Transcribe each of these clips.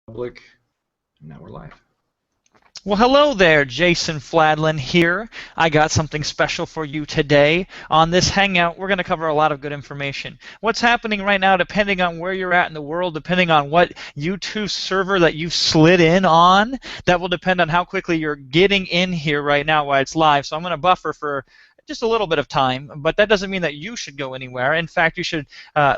Public, and now we're live. Well, hello there, Jason Fladlin here. I got something special for you today. On this Hangout, we're going to cover a lot of good information. What's happening right now, depending on where you're at in the world, depending on what YouTube server that you've slid in on, that will depend on how quickly you're getting in here right now while it's live. So I'm going to buffer for just a little bit of time, but that doesn't mean that you should go anywhere. In fact, you should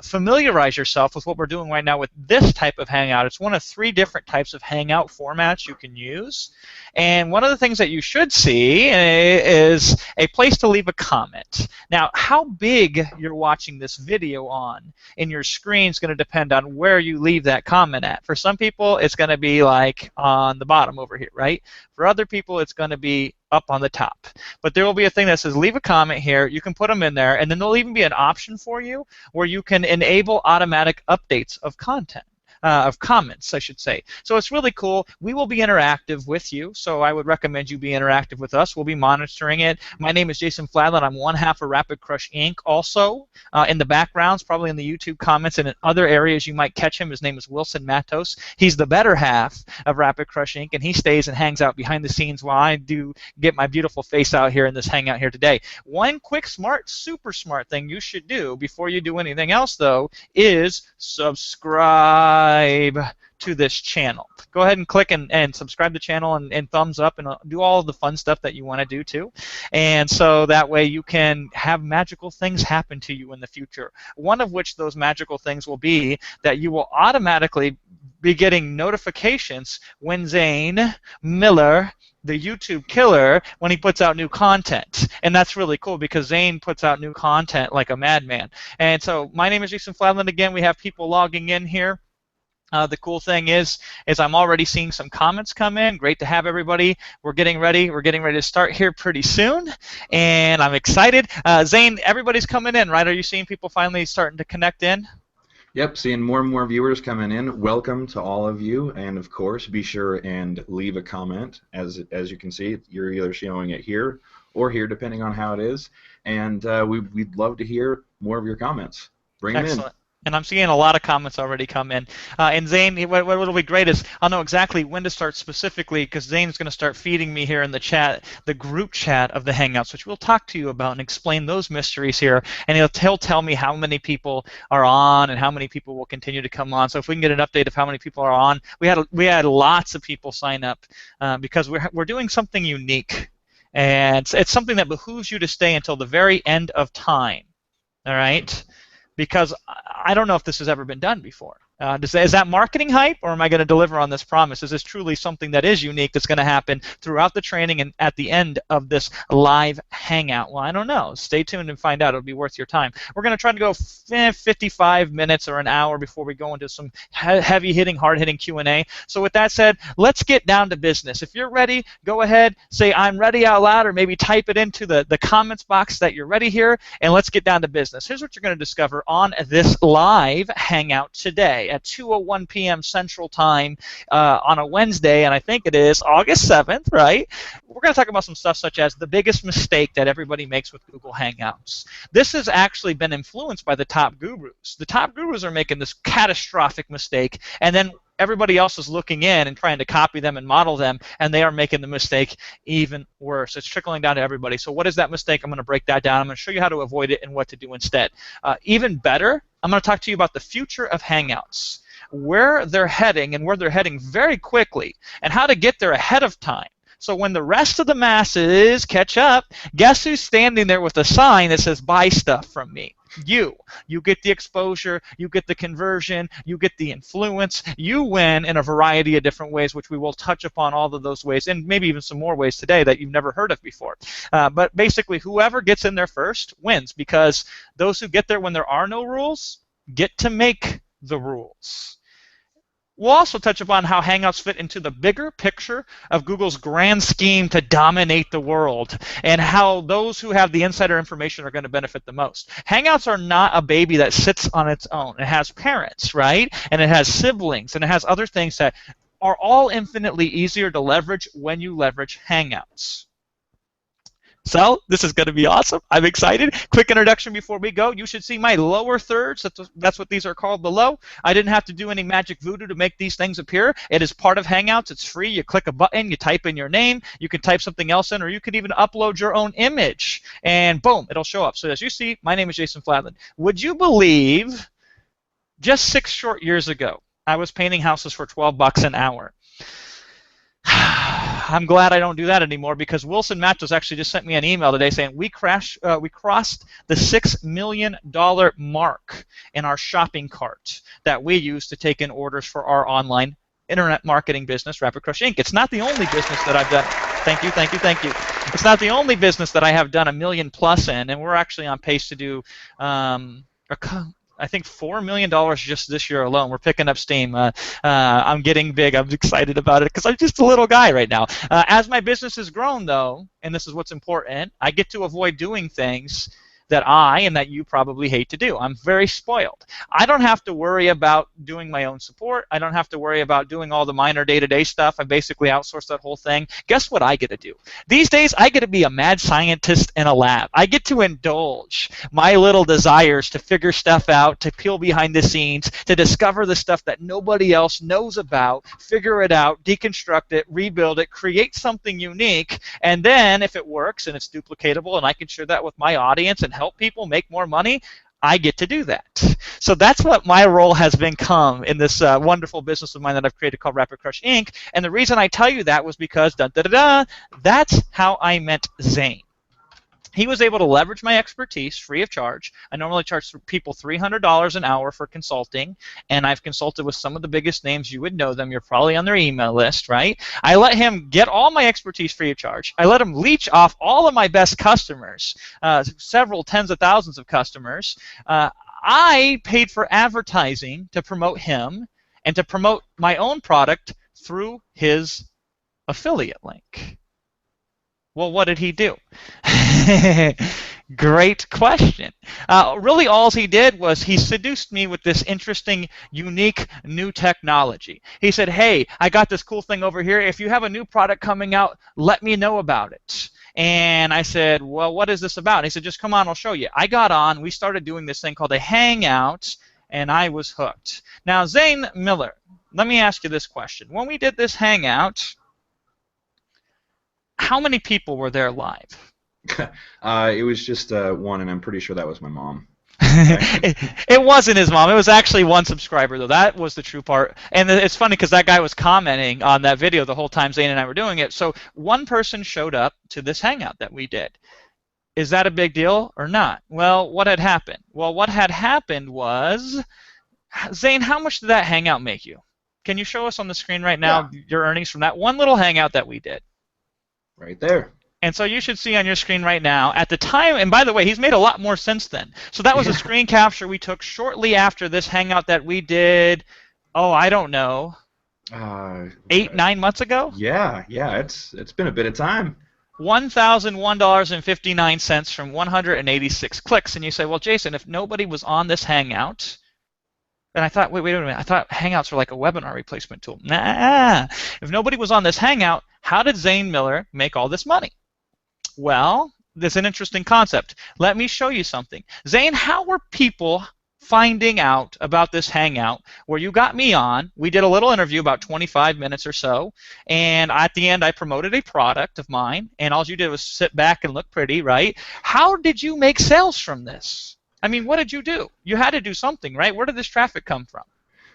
familiarize yourself with what we're doing right now with this type of Hangout. It's one of 3 different types of Hangout formats you can use. And one of the things that you should see is a place to leave a comment. Now, how big you're watching this video on in your screen is going to depend on where you leave that comment at. For some people, it's going to be like on the bottom over here, right? For other people, it's going to be up on the top. But there will be a thing that says leave a comment here. You can put them in there, and then there'll even be an option for you where you can enable automatic updates of content. Of comments, I should say. So it's really cool. We will be interactive with you, so I would recommend you be interactive with us. We'll be monitoring it. My name is Jason Fladlin. I'm one half of Rapid Crush Inc. Also, in the backgrounds, probably in the YouTube comments and in other areas, you might catch him. His name is Wilson Matos. He's the better half of Rapid Crush Inc., and he stays and hangs out behind the scenes while I do get my beautiful face out here in this hangout here today. One quick, smart, super smart thing you should do before you do anything else, though, is subscribe to this channel. Go ahead and click and subscribe to the channel and thumbs up and do all of the fun stuff that you want to do too. And so that way you can have magical things happen to you in the future. One of which those magical things will be that you will automatically be getting notifications when Zane Miller, the YouTube killer, when he puts out new content. And that's really cool because Zane puts out new content like a madman. And so my name is Jason Fladlin. Again, we have people logging in here. The cool thing is I'm already seeing some comments come in. Great to have everybody. We're getting ready. We're getting ready to start here pretty soon, and I'm excited. Zane, everybody's coming in, right? Are you seeing people finally starting to connect in? Yep, seeing more and more viewers coming in. Welcome to all of you, and of course, be sure and leave a comment. As you can see, you're either showing it here or here, depending on how it is. And we'd love to hear more of your comments. Bring them in. Excellent. And I'm seeing a lot of comments already come in. And Zane, what will be great is I'll know exactly when to start specifically because Zane's going to start feeding me here in the chat, the group chat of the Hangouts, which we'll talk to you about and explain those mysteries here. And he'll tell me how many people are on and how many people will continue to come on. So if we can get an update of how many people are on, we had lots of people sign up because we're doing something unique. And it's something that behooves you to stay until the very end of time. All right? Because I don't know if this has ever been done before. Is that marketing hype, or am I going to deliver on this promise? Is this truly something that is unique that's going to happen throughout the training and at the end of this live hangout? Well, I don't know. Stay tuned and find out. It'll be worth your time. We're going to try to go 55 minutes or an hour before we go into some heavy-hitting, hard-hitting Q&A. So with that said, let's get down to business. If you're ready, go ahead, say I'm ready out loud, or maybe type it into the comments box that you're ready here, and let's get down to business. Here's what you're going to discover on this live hangout today at 2:01 p.m. Central Time on a Wednesday, and I think it is August 7th, right? We're going to talk about some stuff such as the biggest mistake that everybody makes with Google Hangouts. This has actually been influenced by the top gurus. The top gurus are making this catastrophic mistake, and then everybody else is looking in and trying to copy them and model them, and they are making the mistake even worse. It's trickling down to everybody. So what is that mistake? I'm going to break that down. I'm going to show you how to avoid it and what to do instead. Even better, I'm going to talk to you about the future of Hangouts, where they're heading and where they're heading very quickly, and how to get there ahead of time. So when the rest of the masses catch up, guess who's standing there with a sign that says, buy stuff from me? You get the exposure, you get the conversion, you get the influence, you win in a variety of different ways, which we will touch upon all of those ways, and maybe even some more ways today that you've never heard of before. But basically, whoever gets in there first wins, because those who get there when there are no rules get to make the rules. We'll also touch upon how Hangouts fit into the bigger picture of Google's grand scheme to dominate the world, and how those who have the insider information are going to benefit the most. Hangouts are not a baby that sits on its own. It has parents, right? And it has siblings, and it has other things that are all infinitely easier to leverage when you leverage Hangouts. So this is going to be awesome. I'm excited. Quick introduction before we go. You should see my lower thirds. That's what these are called below. I didn't have to do any magic voodoo to make these things appear. It is part of Hangouts. It's free. You click a button. You type in your name. You can type something else in, or you could even upload your own image. And boom, it'll show up. So as you see, my name is Jason Flatland. Would you believe just 6 short years ago, I was painting houses for $12 an hour. I'm glad I don't do that anymore because Wilson Matos actually just sent me an email today saying we crossed the $6 million mark in our shopping cart that we use to take in orders for our online internet marketing business, Rapid Crush Inc. It's not the only business that I've done. Thank you, thank you, thank you. It's not the only business that I have done $1 million plus in, and we're actually on pace to do I think $4 million just this year alone. We're picking up steam. I'm getting big. I'm excited about it because I'm just a little guy right now. As my business has grown, though, and this is what's important, I get to avoid doing things that I and that you probably hate to do. I'm very spoiled. I don't have to worry about doing my own support. I don't have to worry about doing all the minor day-to-day stuff. I basically outsource that whole thing. Guess what I get to do? These days, I get to be a mad scientist in a lab. I get to indulge my little desires to figure stuff out, to peel behind the scenes, to discover the stuff that nobody else knows about, figure it out, deconstruct it, rebuild it, create something unique, and then if it works and it's duplicatable and I can share that with my audience and help people make more money, I get to do that. So that's what my role has become in this wonderful business of mine that I've created called Rapid Crush Inc. And the reason I tell you that was because that's how I met Zane. He was able to leverage my expertise free of charge. I normally charge people $300 an hour for consulting, and I've consulted with some of the biggest names. You would know them. You're probably on their email list, right? I let him get all my expertise free of charge. I let him leech off all of my best customers, several tens of thousands of customers. I paid for advertising to promote him and to promote my own product through his affiliate link. Well, what did he do? Great question. Really, all he did was he seduced me with this interesting, unique, new technology. He said, hey, I got this cool thing over here. If you have a new product coming out, let me know about it. And I said, well, what is this about? And he said, just come on, I'll show you. I got on. We started doing this thing called a Hangout, and I was hooked. Now, Zane Miller, let me ask you this question. When we did this Hangout, how many people were there live? It was just one, and I'm pretty sure that was my mom. It wasn't his mom. It was actually one subscriber, though. That was the true part. And it's funny because that guy was commenting on that video the whole time Zane and I were doing it. So one person showed up to this Hangout that we did. Is that a big deal or not? Well, what had happened? Well, what had happened was, Zane, how much did that Hangout make you? Can you show us on the screen right now your earnings from that one little Hangout that we did? Right there. And so you should see on your screen right now, at the time, and by the way, he's made a lot more since then. So that was a screen capture we took shortly after this Hangout that we did, I don't know, 8, 9 months ago? Yeah, it's been a bit of time. $1,001.59 from 186 clicks. And you say, well, Jason, if nobody was on this Hangout, and I thought, wait a minute, I thought Hangouts were like a webinar replacement tool. Nah. If nobody was on this Hangout, how did Zane Miller make all this money? Well, there's an interesting concept. Let me show you something. Zane, how were people finding out about this Hangout where you got me on? We did a little interview, about 25 minutes or so, and at the end I promoted a product of mine, and all you did was sit back and look pretty, right? How did you make sales from this? I mean, what did you do? You had to do something, right? Where did this traffic come from?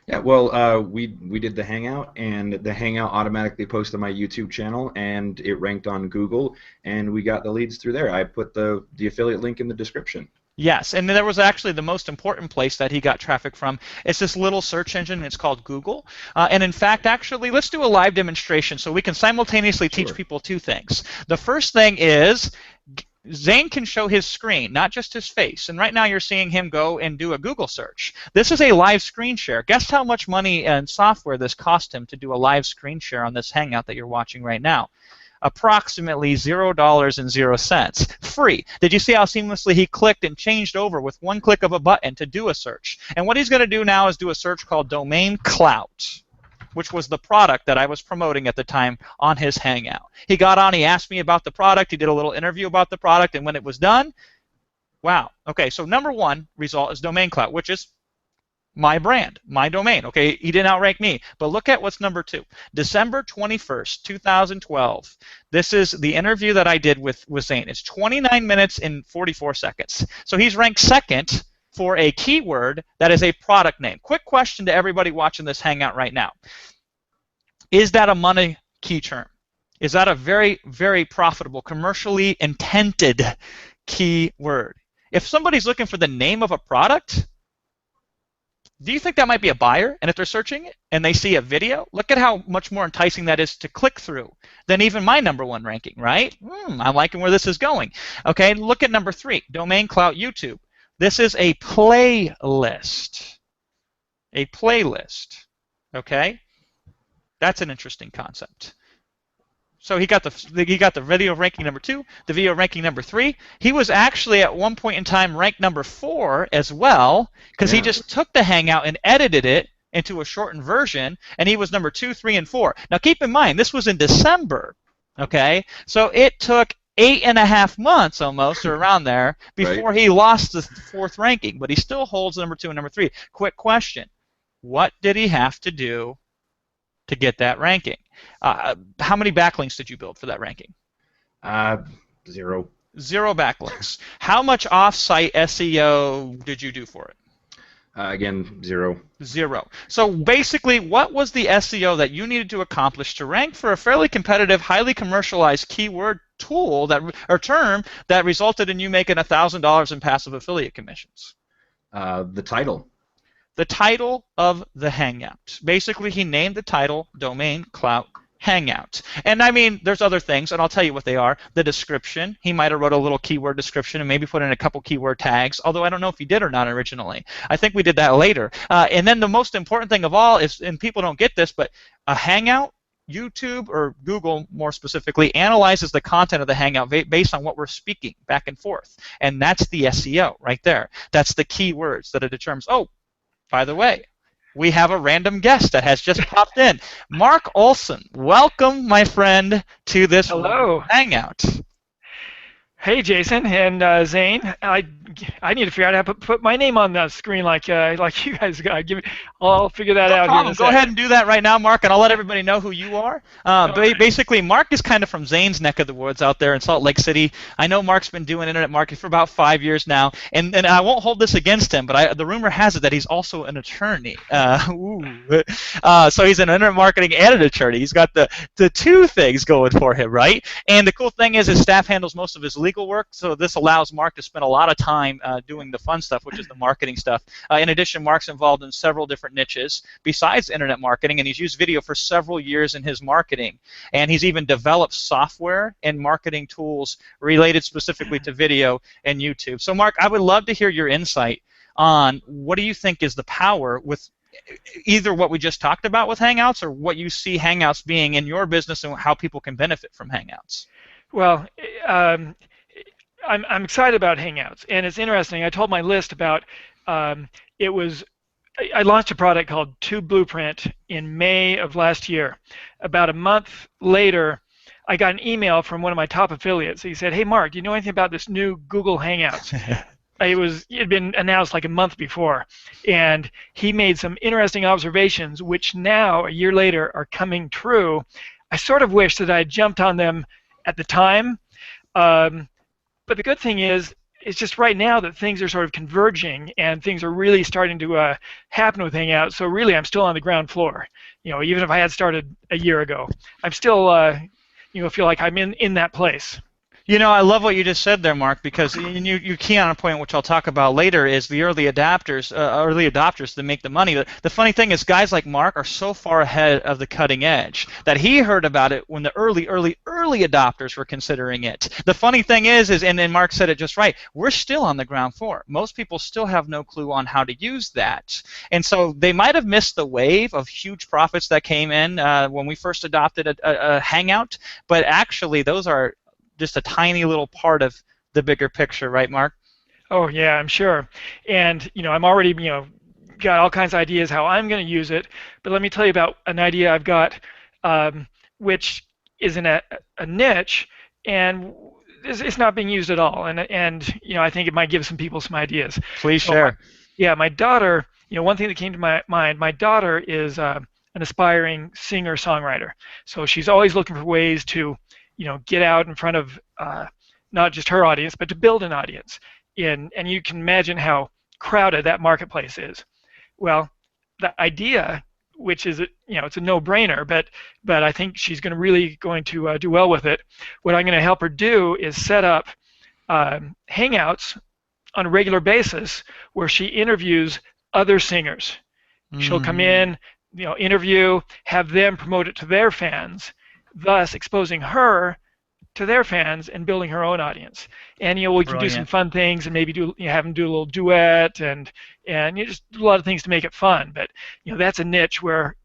Yeah, well, we did the Hangout, and the Hangout automatically posted my YouTube channel, and it ranked on Google, and we got the leads through there. I put the affiliate link in the description. Yes, and there was actually the most important place that he got traffic from. It's this little search engine, and it's called Google. And in fact, actually, let's do a live demonstration so we can simultaneously teach people two things. The first thing is Zane can show his screen, not just his face. And right now you're seeing him go and do a Google search. This is a live screen share. Guess how much money and software this cost him to do a live screen share on this Hangout that you're watching right now? Approximately $0.00. Free. Did you see how seamlessly he clicked and changed over with one click of a button to do a search? And what he's going to do now is do a search called domain clout. which was the product that I was promoting at the time on his Hangout. He got on, he asked me about the product, he did a little interview about the product, and when it was done, wow. Okay, so number one result is domain clout, which is my brand, my domain. Okay, he didn't outrank me. But look at what's number two. December 21st, 2012. This is the interview that I did with Zane. It's 29 minutes and 44 seconds. So he's ranked second for a keyword that is a product name. Quick question to everybody watching this Hangout right now. Is that a money key term? Is that a very, very profitable, commercially intended keyword? If somebody's looking for the name of a product, do you think that might be a buyer? And if they're searching it and they see a video, look at how much more enticing that is to click through than even my number one ranking, right? I'm liking where this is going. Okay, look at number three, domain clout YouTube. This is a playlist. A playlist. Okay? That's an interesting concept. So he got the video ranking number 2, the video ranking number 3. He was actually at one point in time ranked number 4 as well, because he just took the Hangout and edited it into a shortened version, and he was number 2, 3, and 4. Now keep in mind, this was in December, okay? So it took 8.5 months almost, or around there, before he lost the 4th ranking, but he still holds number 2 and number 3. Quick question. What did he have to do to get that ranking? How many backlinks did you build for that ranking? 0. 0 backlinks. How much off-site SEO did you do for it? Again, 0. 0. So basically, what was the SEO that you needed to accomplish to rank for a fairly competitive, highly commercialized keyword tool or term that resulted in you making $1,000 in passive affiliate commissions? The title. The title of the Hangout. Basically, he named the title Domain Clout Hangout. And I mean, there's other things, and I'll tell you what they are. The description. He might have wrote a little keyword description and maybe put in a couple keyword tags, although I don't know if he did or not originally. I think we did that later. And then the most important thing of all is, and people don't get this, but a Hangout, YouTube or Google more specifically, analyzes the content of the Hangout based on what we're speaking back and forth. And that's the SEO right there. That's the keywords that it determines. Oh, by the way, we have a random guest that has just popped in. Mark Olson, welcome, my friend, to this Hangout. Hey, Jason and Zane. I need to figure out how to put my name on the screen like you guys got. I'll figure that out. Here Go ahead and do that right now, Mark, and I'll let everybody know who you are. Basically, Mark is kind of from Zane's neck of the woods out there in Salt Lake City. I know Mark's been doing internet marketing for about 5 years now, and I won't hold this against him, but the rumor has it that he's also an attorney. So he's an internet marketing and an attorney. He's got the two things going for him, right? And the cool thing is his staff handles most of his legal work, so this allows Mark to spend a lot of time doing the fun stuff, which is the marketing stuff. In addition, Mark's involved in several different niches besides internet marketing, and he's used video for several years in his marketing. And he's even developed software and marketing tools related specifically to video and YouTube. So Mark, I would love to hear your insight on what do you think is the power with either what we just talked about with Hangouts or what you see Hangouts being in your business and how people can benefit from Hangouts. Well, I'm excited about Hangouts, and it's interesting. I told my list about I launched a product called Tube Blueprint in May of last year. About a month later, I got an email from one of my top affiliates. He said, "Hey, Mark, do you know anything about this new Google Hangouts?" It had been announced like a month before, and he made some interesting observations, which now, a year later, are coming true. I sort of wish that I had jumped on them at the time. But the good thing is, it's just right now that things are sort of converging and things are really starting to happen with Hangouts. So really, I'm still on the ground floor. Even if I had started a year ago, I'm still, feel like I'm in that place. I love what you just said there, Mark, because you key on a point which I'll talk about later is the early adopters that make the money. The funny thing is guys like Mark are so far ahead of the cutting edge that he heard about it when the early adopters were considering it. The funny thing is and Mark said it just right, we're still on the ground floor. Most people still have no clue on how to use that. And so they might have missed the wave of huge profits that came in when we first adopted a Hangout, but actually those are just a tiny little part of the bigger picture, right, Mark? Oh yeah, I'm sure. And I'm already got all kinds of ideas how I'm going to use it, but let me tell you about an idea I've got, which is in a niche, and it's not being used at all. And I think it might give some people some ideas. Please So share. my daughter, one thing that came to my mind, my daughter is an aspiring singer-songwriter. So she's always looking for ways to, get out in front of not just her audience, but to build an audience. And you can imagine how crowded that marketplace is. Well, the idea, which is, it's a no-brainer, but I think she's really going to do well with it. What I'm going to help her do is set up Hangouts on a regular basis where she interviews other singers. She'll come in, interview, have them promote it to their fans, thus exposing her to their fans and building her own audience. And we can do some fun things and maybe have them do a little duet and just do a lot of things to make it fun. But that's a niche where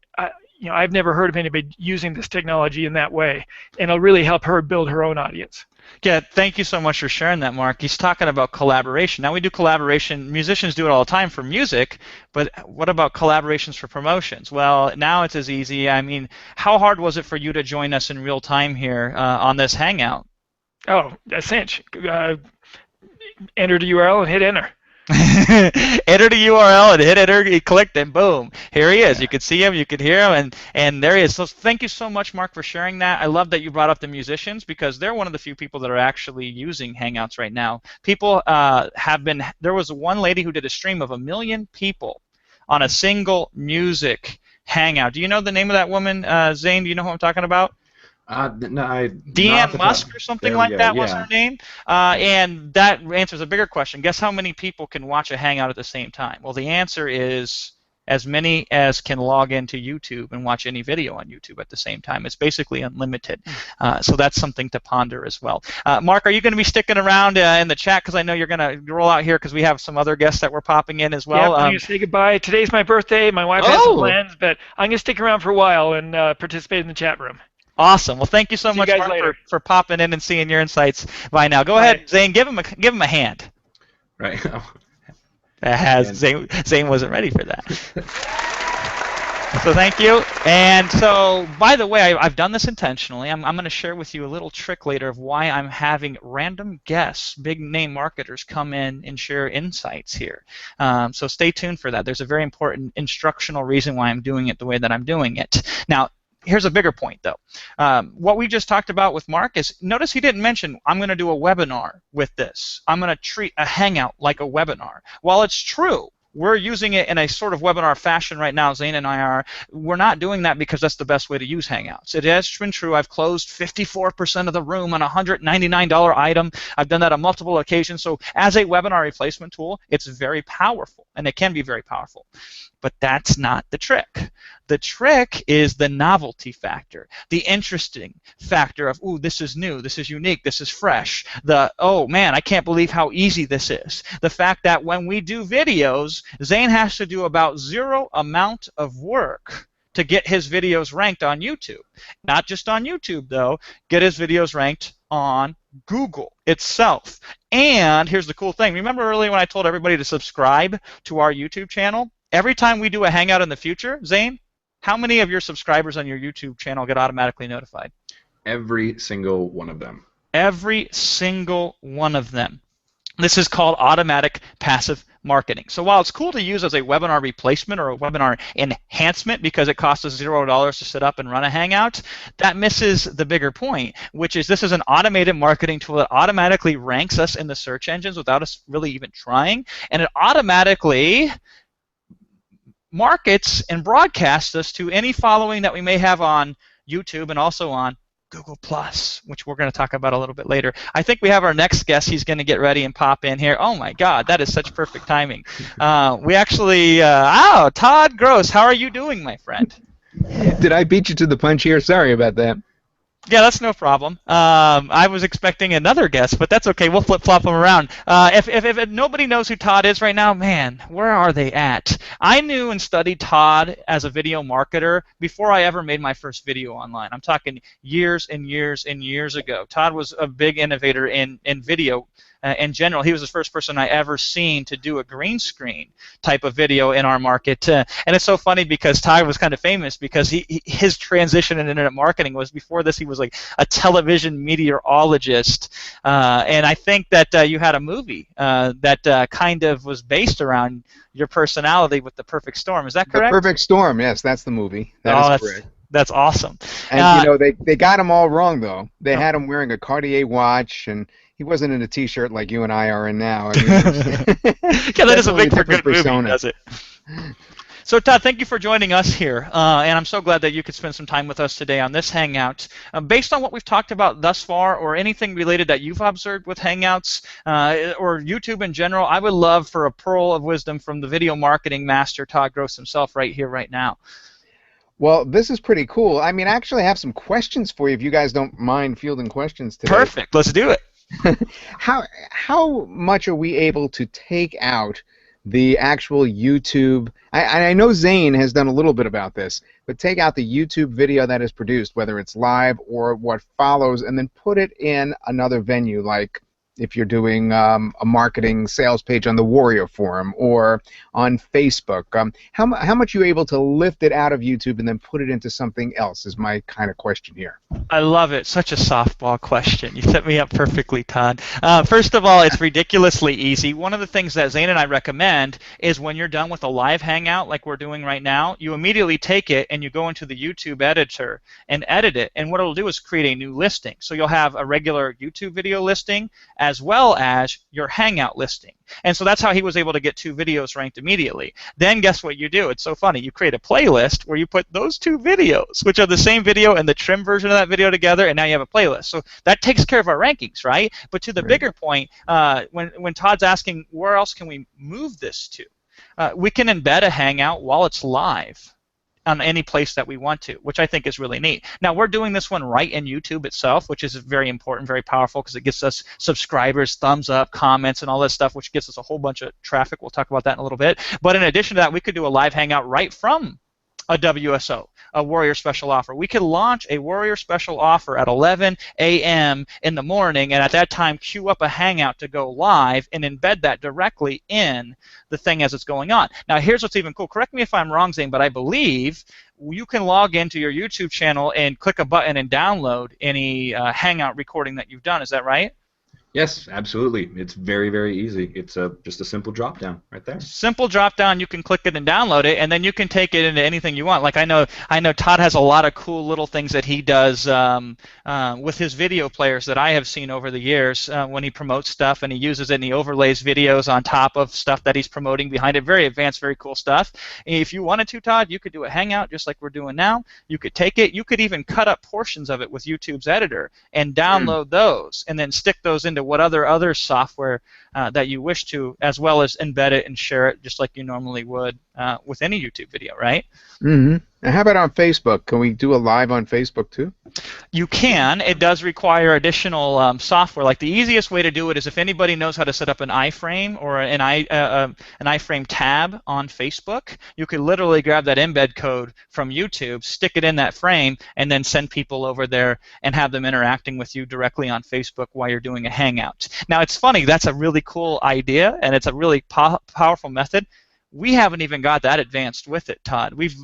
I've never heard of anybody using this technology in that way, and it'll really help her build her own audience. Yeah, thank you so much for sharing that, Mark. He's talking about collaboration. Now, we do collaboration. Musicians do it all the time for music, but what about collaborations for promotions? Well, now it's as easy. I mean, how hard was it for you to join us in real time here on this Hangout? Oh, a cinch. Enter the URL and hit enter. Enter the URL and hit enter. He clicked and boom, here he is. You could see him, you could hear him, and there he is. So thank you so much, Mark, for sharing that. I love that you brought up the musicians because they're one of the few people that are actually using Hangouts right now. People there was one lady who did a stream of 1 million people on a single music Hangout. Do you know the name of that woman, Zane? Do you know who I'm talking about? No, Deanne Musk or something like that was her name. And that answers a bigger question. Guess how many people can watch a Hangout at the same time? Well, the answer is as many as can log into YouTube and watch any video on YouTube at the same time. It's basically unlimited. So that's something to ponder as well. Mark, are you going to be sticking around in the chat? Because I know you're going to roll out here because we have some other guests that we're popping in as well. Yeah, I'm going to say goodbye. Today's my birthday. My wife has some plans, but I'm going to stick around for a while and participate in the chat room. Awesome. Well, thank you so much, Mark, for popping in and seeing your insights by now. Go ahead, Zane. Give him a hand. Right. Zane wasn't ready for that. So thank you. And so, by the way, I've done this intentionally. I'm going to share with you a little trick later of why I'm having random guests, big-name marketers, come in and share insights here. So stay tuned for that. There's a very important instructional reason why I'm doing it the way that I'm doing it. Now, here's a bigger point, though. What we just talked about with Mark is, notice he didn't mention, I'm going to do a webinar with this. I'm going to treat a Hangout like a webinar. While it's true, we're using it in a sort of webinar fashion right now, Zane and I are. We're not doing that because that's the best way to use Hangouts. It has been true. I've closed 54% of the room on a $199 item. I've done that on multiple occasions. So as a webinar replacement tool, it's very powerful, and it can be very powerful. But that's not the trick. The trick is the novelty factor, the interesting factor of, ooh, this is new, this is unique, this is fresh. The, oh man, I can't believe how easy this is. The fact that when we do videos, Zane has to do about 0 amount of work to get his videos ranked on YouTube. Not just on YouTube, though, get his videos ranked on Google itself. And here's the cool thing. Remember earlier when I told everybody to subscribe to our YouTube channel? Every time we do a Hangout in the future, Zane, how many of your subscribers on your YouTube channel get automatically notified? Every single one of them. Every single one of them. This is called automatic passive marketing. So while it's cool to use as a webinar replacement or a webinar enhancement because it costs us $0 to set up and run a Hangout, that misses the bigger point, which is this is an automated marketing tool that automatically ranks us in the search engines without us really even trying, and it automatically markets and broadcasts us to any following that we may have on YouTube and also on Google+, which we're going to talk about a little bit later. I think we have our next guest. He's going to get ready and pop in here. Oh, my God, that is such perfect timing. We actually, Todd Gross, how are you doing, my friend? Did I beat you to the punch here? Sorry about that. Yeah, that's no problem. I was expecting another guest, but that's okay. We'll flip-flop them around. If nobody knows who Todd is right now, man, where are they at? I knew and studied Todd as a video marketer before I ever made my first video online. I'm talking years and years and years ago. Todd was a big innovator in video in general. He was the first person I ever seen to do a green screen type of video in our market. And it's so funny because Ty was kind of famous because his transition in internet marketing was, before this, he was like a television meteorologist. And I think that you had a movie that kind of was based around your personality with The Perfect Storm. Is that correct? The Perfect Storm, yes, that's the movie. That is correct. That's awesome. And, you know, they got him all wrong, though. They had him wearing a Cartier watch, and he wasn't in a T-shirt like you and I are in now. I mean, yeah, that doesn't make for a good movie, does it? So, Todd, thank you for joining us here, and I'm so glad that you could spend some time with us today on this Hangout. Based on what we've talked about thus far, or anything related that you've observed with Hangouts, or YouTube in general, I would love for a pearl of wisdom from the video marketing master, Todd Gross himself, right here, right now. Well, this is pretty cool. I mean, I actually have some questions for you if you guys don't mind fielding questions today. Perfect. Let's do it. How much are we able to take out the actual YouTube? I know Zane has done a little bit about this, but take out the YouTube video that is produced, whether it's live or what follows, and then put it in another venue, like if you're doing a marketing sales page on the Warrior Forum or on Facebook. How much are you able to lift it out of YouTube and then put it into something else is my kind of question here. I love it. Such a softball question. You set me up perfectly, Todd. First of all, it's ridiculously easy. One of the things that Zane and I recommend is when you're done with a live Hangout like we're doing right now, you immediately take it and you go into the YouTube editor and edit it. And what it'll do is create a new listing. So you'll have a regular YouTube video listing as well as your Hangout listing. And so that's how he was able to get 2 videos ranked immediately. Then guess what you do? It's so funny. You create a playlist where you put those 2 videos, which are the same video and the trim version of that video together, and now you have a playlist. So that takes care of our rankings, right? But to the bigger point, when Todd's asking where else can we move this to, we can embed a Hangout while it's live on any place that we want to, which I think is really neat. Now, we're doing this one right in YouTube itself, which is very important, very powerful, because it gets us subscribers, thumbs up, comments, and all this stuff, which gets us a whole bunch of traffic. We'll talk about that in a little bit. But in addition to that, we could do a live Hangout right from a WSO, a Warrior Special Offer. We could launch a Warrior Special Offer at 11 a.m. in the morning, and at that time queue up a Hangout to go live and embed that directly in the thing as it's going on. Now, here's what's even cool. Correct me if I'm wrong, Zane, but I believe you can log into your YouTube channel and click a button and download any Hangout recording that you've done. Is that right? Yes, absolutely. It's very, very easy. It's just a simple drop down right there. Simple drop down. You can click it and download it, and then you can take it into anything you want. Like I know Todd has a lot of cool little things that he does with his video players that I have seen over the years when he promotes stuff, and he uses it and he overlays videos on top of stuff that he's promoting behind it. Very advanced, very cool stuff. If you wanted to, Todd, you could do a Hangout just like we're doing now. You could take it. You could even cut up portions of it with YouTube's editor and download those, and then stick those into what other software that you wish to, as well as embed it and share it just like you normally would with any YouTube video, right? Mm-hmm. And how about on Facebook? Can we do a live on Facebook too? You can. It does require additional software. Like the easiest way to do it is if anybody knows how to set up an iframe or an iframe tab on Facebook, you could literally grab that embed code from YouTube, stick it in that frame, and then send people over there and have them interacting with you directly on Facebook while you're doing a Hangout. Now, it's funny. That's a really cool idea, and it's a really powerful method. We haven't even got that advanced with it, Todd. We've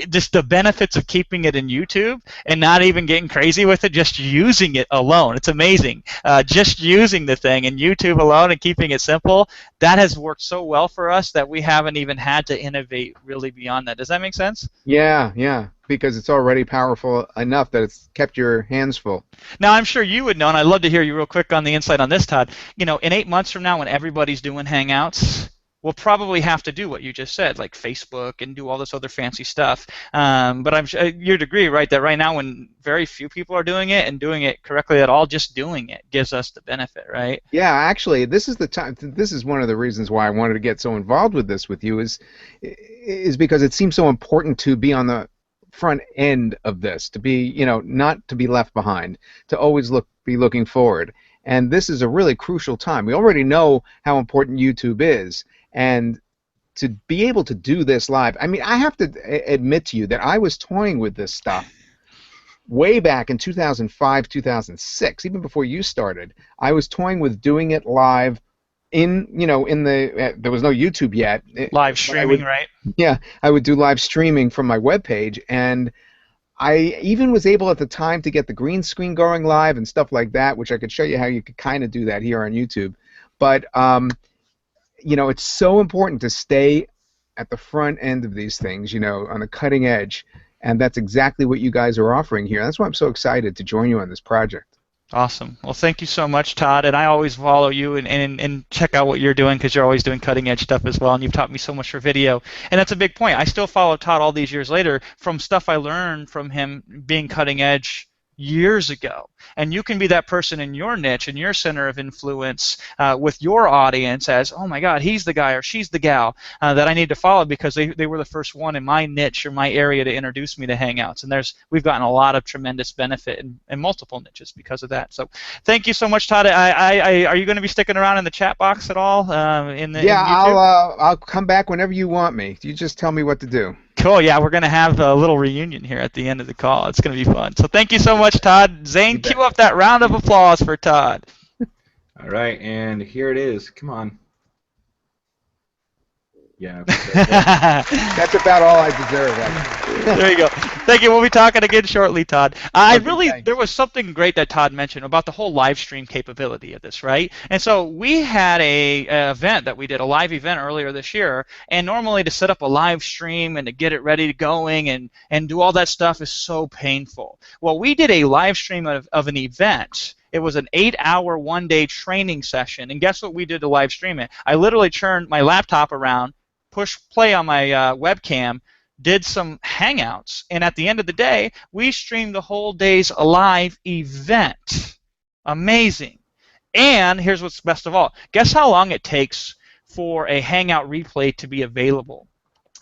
just the benefits of keeping it in YouTube and not even getting crazy with it, just using it alone. It's amazing. Just using the thing in YouTube alone and keeping it simple, that has worked so well for us that we haven't even had to innovate really beyond that. Does that make sense? Yeah. Because it's already powerful enough that it's kept your hands full. Now, I'm sure you would know, and I'd love to hear you real quick on the insight on this, Todd. You know, in 8 months from now when everybody's doing Hangouts, we'll probably have to do what you just said, like Facebook and do all this other fancy stuff. But I'm sure you'd agree, right, that right now when very few people are doing it and doing it correctly at all, just doing it gives us the benefit, right? Yeah, actually, this is the time. This is one of the reasons why I wanted to get so involved with this with you is because it seems so important to be on the front end of this, to be, not to be left behind, to always be looking forward. And this is a really crucial time. We already know how important YouTube is. And to be able to do this live, I mean, I have to admit to you that I was toying with this stuff way back in 2005, 2006, even before you started, I was toying with doing it live in the there was no YouTube yet. Live streaming, right? Yeah, I would do live streaming from my webpage, and I even was able at the time to get the green screen going live and stuff like that, which I could show you how you could kind of do that here on YouTube. But it's so important to stay at the front end of these things, on the cutting edge, and that's exactly what you guys are offering here. That's why I'm so excited to join you on this project. Awesome. Well, thank you so much, Todd. And I always follow you and check out what you're doing, because you're always doing cutting edge stuff as well. And you've taught me so much for video. And that's a big point. I still follow Todd all these years later from stuff I learned from him being cutting edge years ago. And you can be that person in your niche, in your center of influence with your audience as, oh my God, he's the guy or she's the gal that I need to follow because they were the first one in my niche or my area to introduce me to Hangouts. And we've gotten a lot of tremendous benefit in multiple niches because of that. So thank you so much, Todd. Are you going to be sticking around in the chat box at all? In I'll come back whenever you want me. You just tell me what to do. Cool. Yeah, we're going to have a little reunion here at the end of the call. It's going to be fun. So thank you so much, Todd. Zane, cue up that round of applause for Todd. All right, and here it is. Come on. Yeah. That's about all I deserve. There you go. Thank you. We'll be talking again shortly, Todd. There was something great that Todd mentioned about the whole live stream capability of this, right? And so we had a event that we did, a live event earlier this year, and normally to set up a live stream and to get it ready to going and do all that stuff is so painful. Well, we did a live stream of an event. It was an 8-hour, one-day training session, and guess what we did to live stream it? I literally turned my laptop around, pushed play on my webcam, did some Hangouts, and at the end of the day, we streamed the whole day's live event. Amazing. And here's what's best of all. Guess how long it takes for a Hangout replay to be available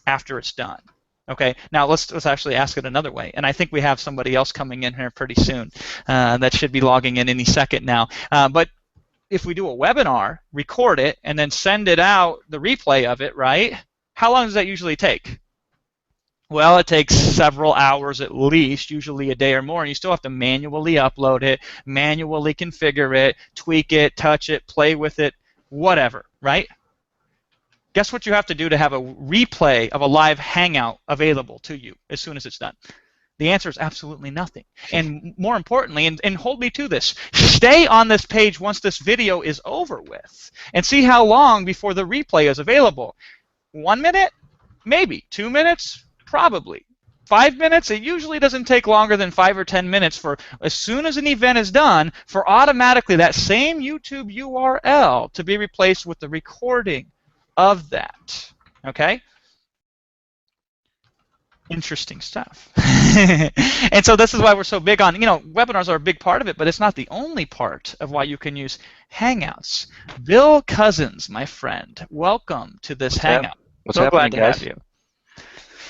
after it's done? Okay, now let's actually ask it another way, and I think we have somebody else coming in here pretty soon that should be logging in any second now. But if we do a webinar, record it, and then send it out, the replay of it, right? How long does that usually take? Well, it takes several hours at least, usually a day or more, and you still have to manually upload it, manually configure it, tweak it, touch it, play with it, whatever, right? Guess what you have to do to have a replay of a live Hangout available to you as soon as it's done? The answer is absolutely nothing. And more importantly, and hold me to this, stay on this page once this video is over with and see how long before the replay is available. 1 minute? Maybe. 2 minutes? Probably. 5 minutes? It usually doesn't take longer than 5 or 10 minutes for, as soon as an event is done, for automatically that same YouTube URL to be replaced with the recording of that. Okay? Interesting stuff. And so this is why we're so big on, webinars are a big part of it, but it's not the only part of why you can use Hangouts. Bill Cousins, my friend, welcome to this Hangout. What's so happening, glad to guys? have you.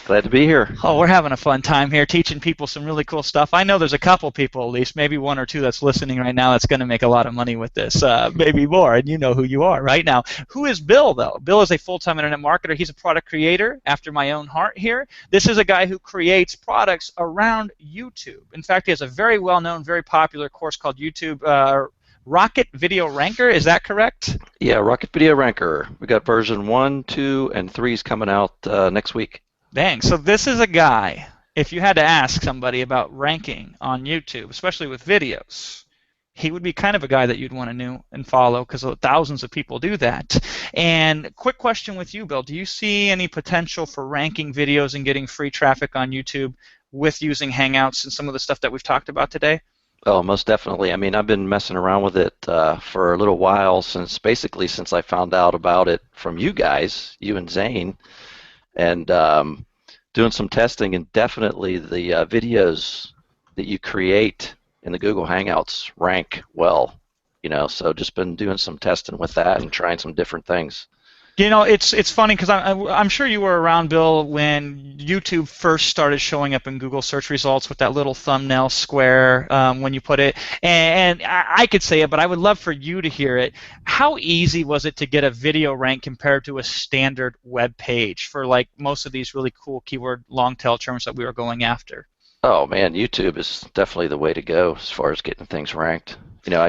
Glad to be here. Oh, we're having a fun time here teaching people some really cool stuff. I know there's a couple people, at least, maybe 1 or 2 that's listening right now that's going to make a lot of money with this, maybe more, and you know who you are right now. Who is Bill, though? Bill is a full-time internet marketer. He's a product creator after my own heart here. This is a guy who creates products around YouTube. In fact, he has a very well-known, very popular course called YouTube Rocket Video Ranker. Is that correct? Yeah, Rocket Video Ranker. We got version 1, 2, and 3 is coming out next week. Dang, so this is a guy, if you had to ask somebody about ranking on YouTube, especially with videos, he would be kind of a guy that you'd want to know and follow because thousands of people do that. And quick question with you, Bill. Do you see any potential for ranking videos and getting free traffic on YouTube with using Hangouts and some of the stuff that we've talked about today? Oh, most definitely. I mean, I've been messing around with it for a little while since I found out about it from you guys, you and Zane, and doing some testing, and definitely the videos that you create in the Google Hangouts rank well, so just been doing some testing with that and trying some different things. It's funny because I'm sure you were around, Bill, when YouTube first started showing up in Google search results with that little thumbnail square when you put it. And I could say it, but I would love for you to hear it. How easy was it to get a video rank compared to a standard web page for like most of these really cool keyword long tail terms that we were going after? Oh man, YouTube is definitely the way to go as far as getting things ranked. Yeah.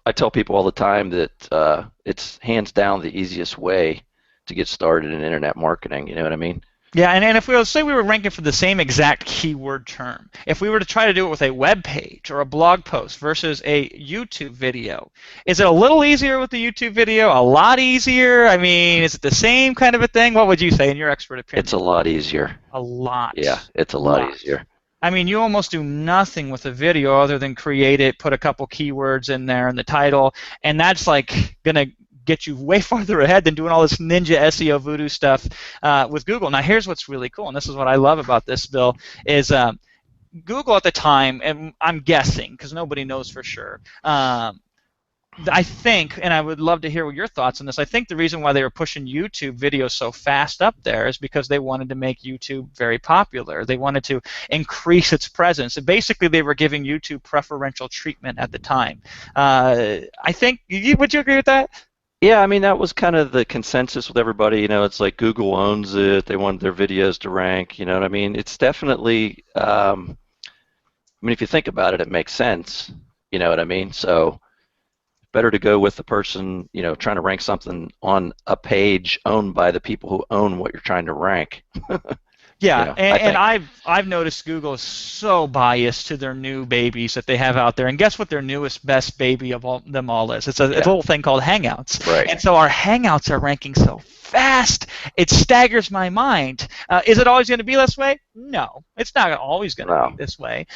I tell people all the time that it's hands down the easiest way to get started in internet marketing. You know what I mean? Yeah, and if we were, say we were ranking for the same exact keyword term, if we were to try to do it with a web page or a blog post versus a YouTube video, is it a little easier with the YouTube video? A lot easier? I mean, is it the same kind of a thing? What would you say in your expert opinion? It's a lot easier. A lot. Yeah, it's a lot easier. I mean, you almost do nothing with a video other than create it, put a couple keywords in there in the title, and that's like going to get you way farther ahead than doing all this ninja SEO voodoo stuff with Google. Now, here's what's really cool, and this is what I love about this, Bill, is Google at the time, and I'm guessing because nobody knows for sure, I think, and I would love to hear your thoughts on this, I think the reason why they were pushing YouTube videos so fast up there is because they wanted to make YouTube very popular. They wanted to increase its presence. And basically, they were giving YouTube preferential treatment at the time. I think, would you agree with that? Yeah, I mean, that was kind of the consensus with everybody. It's like Google owns it. They want their videos to rank. You know what I mean? It's definitely, I mean, if you think about it, it makes sense. You know what I mean? So better to go with the person, trying to rank something on a page owned by the people who own what you're trying to rank. Yeah, and I've noticed Google is so biased to their new babies that they have out there. And guess what their newest best baby of them all is? It's a little thing called Hangouts. Right. And so our Hangouts are ranking so fast, it staggers my mind. Is it always going to be this way? No, it's not always going to be this way.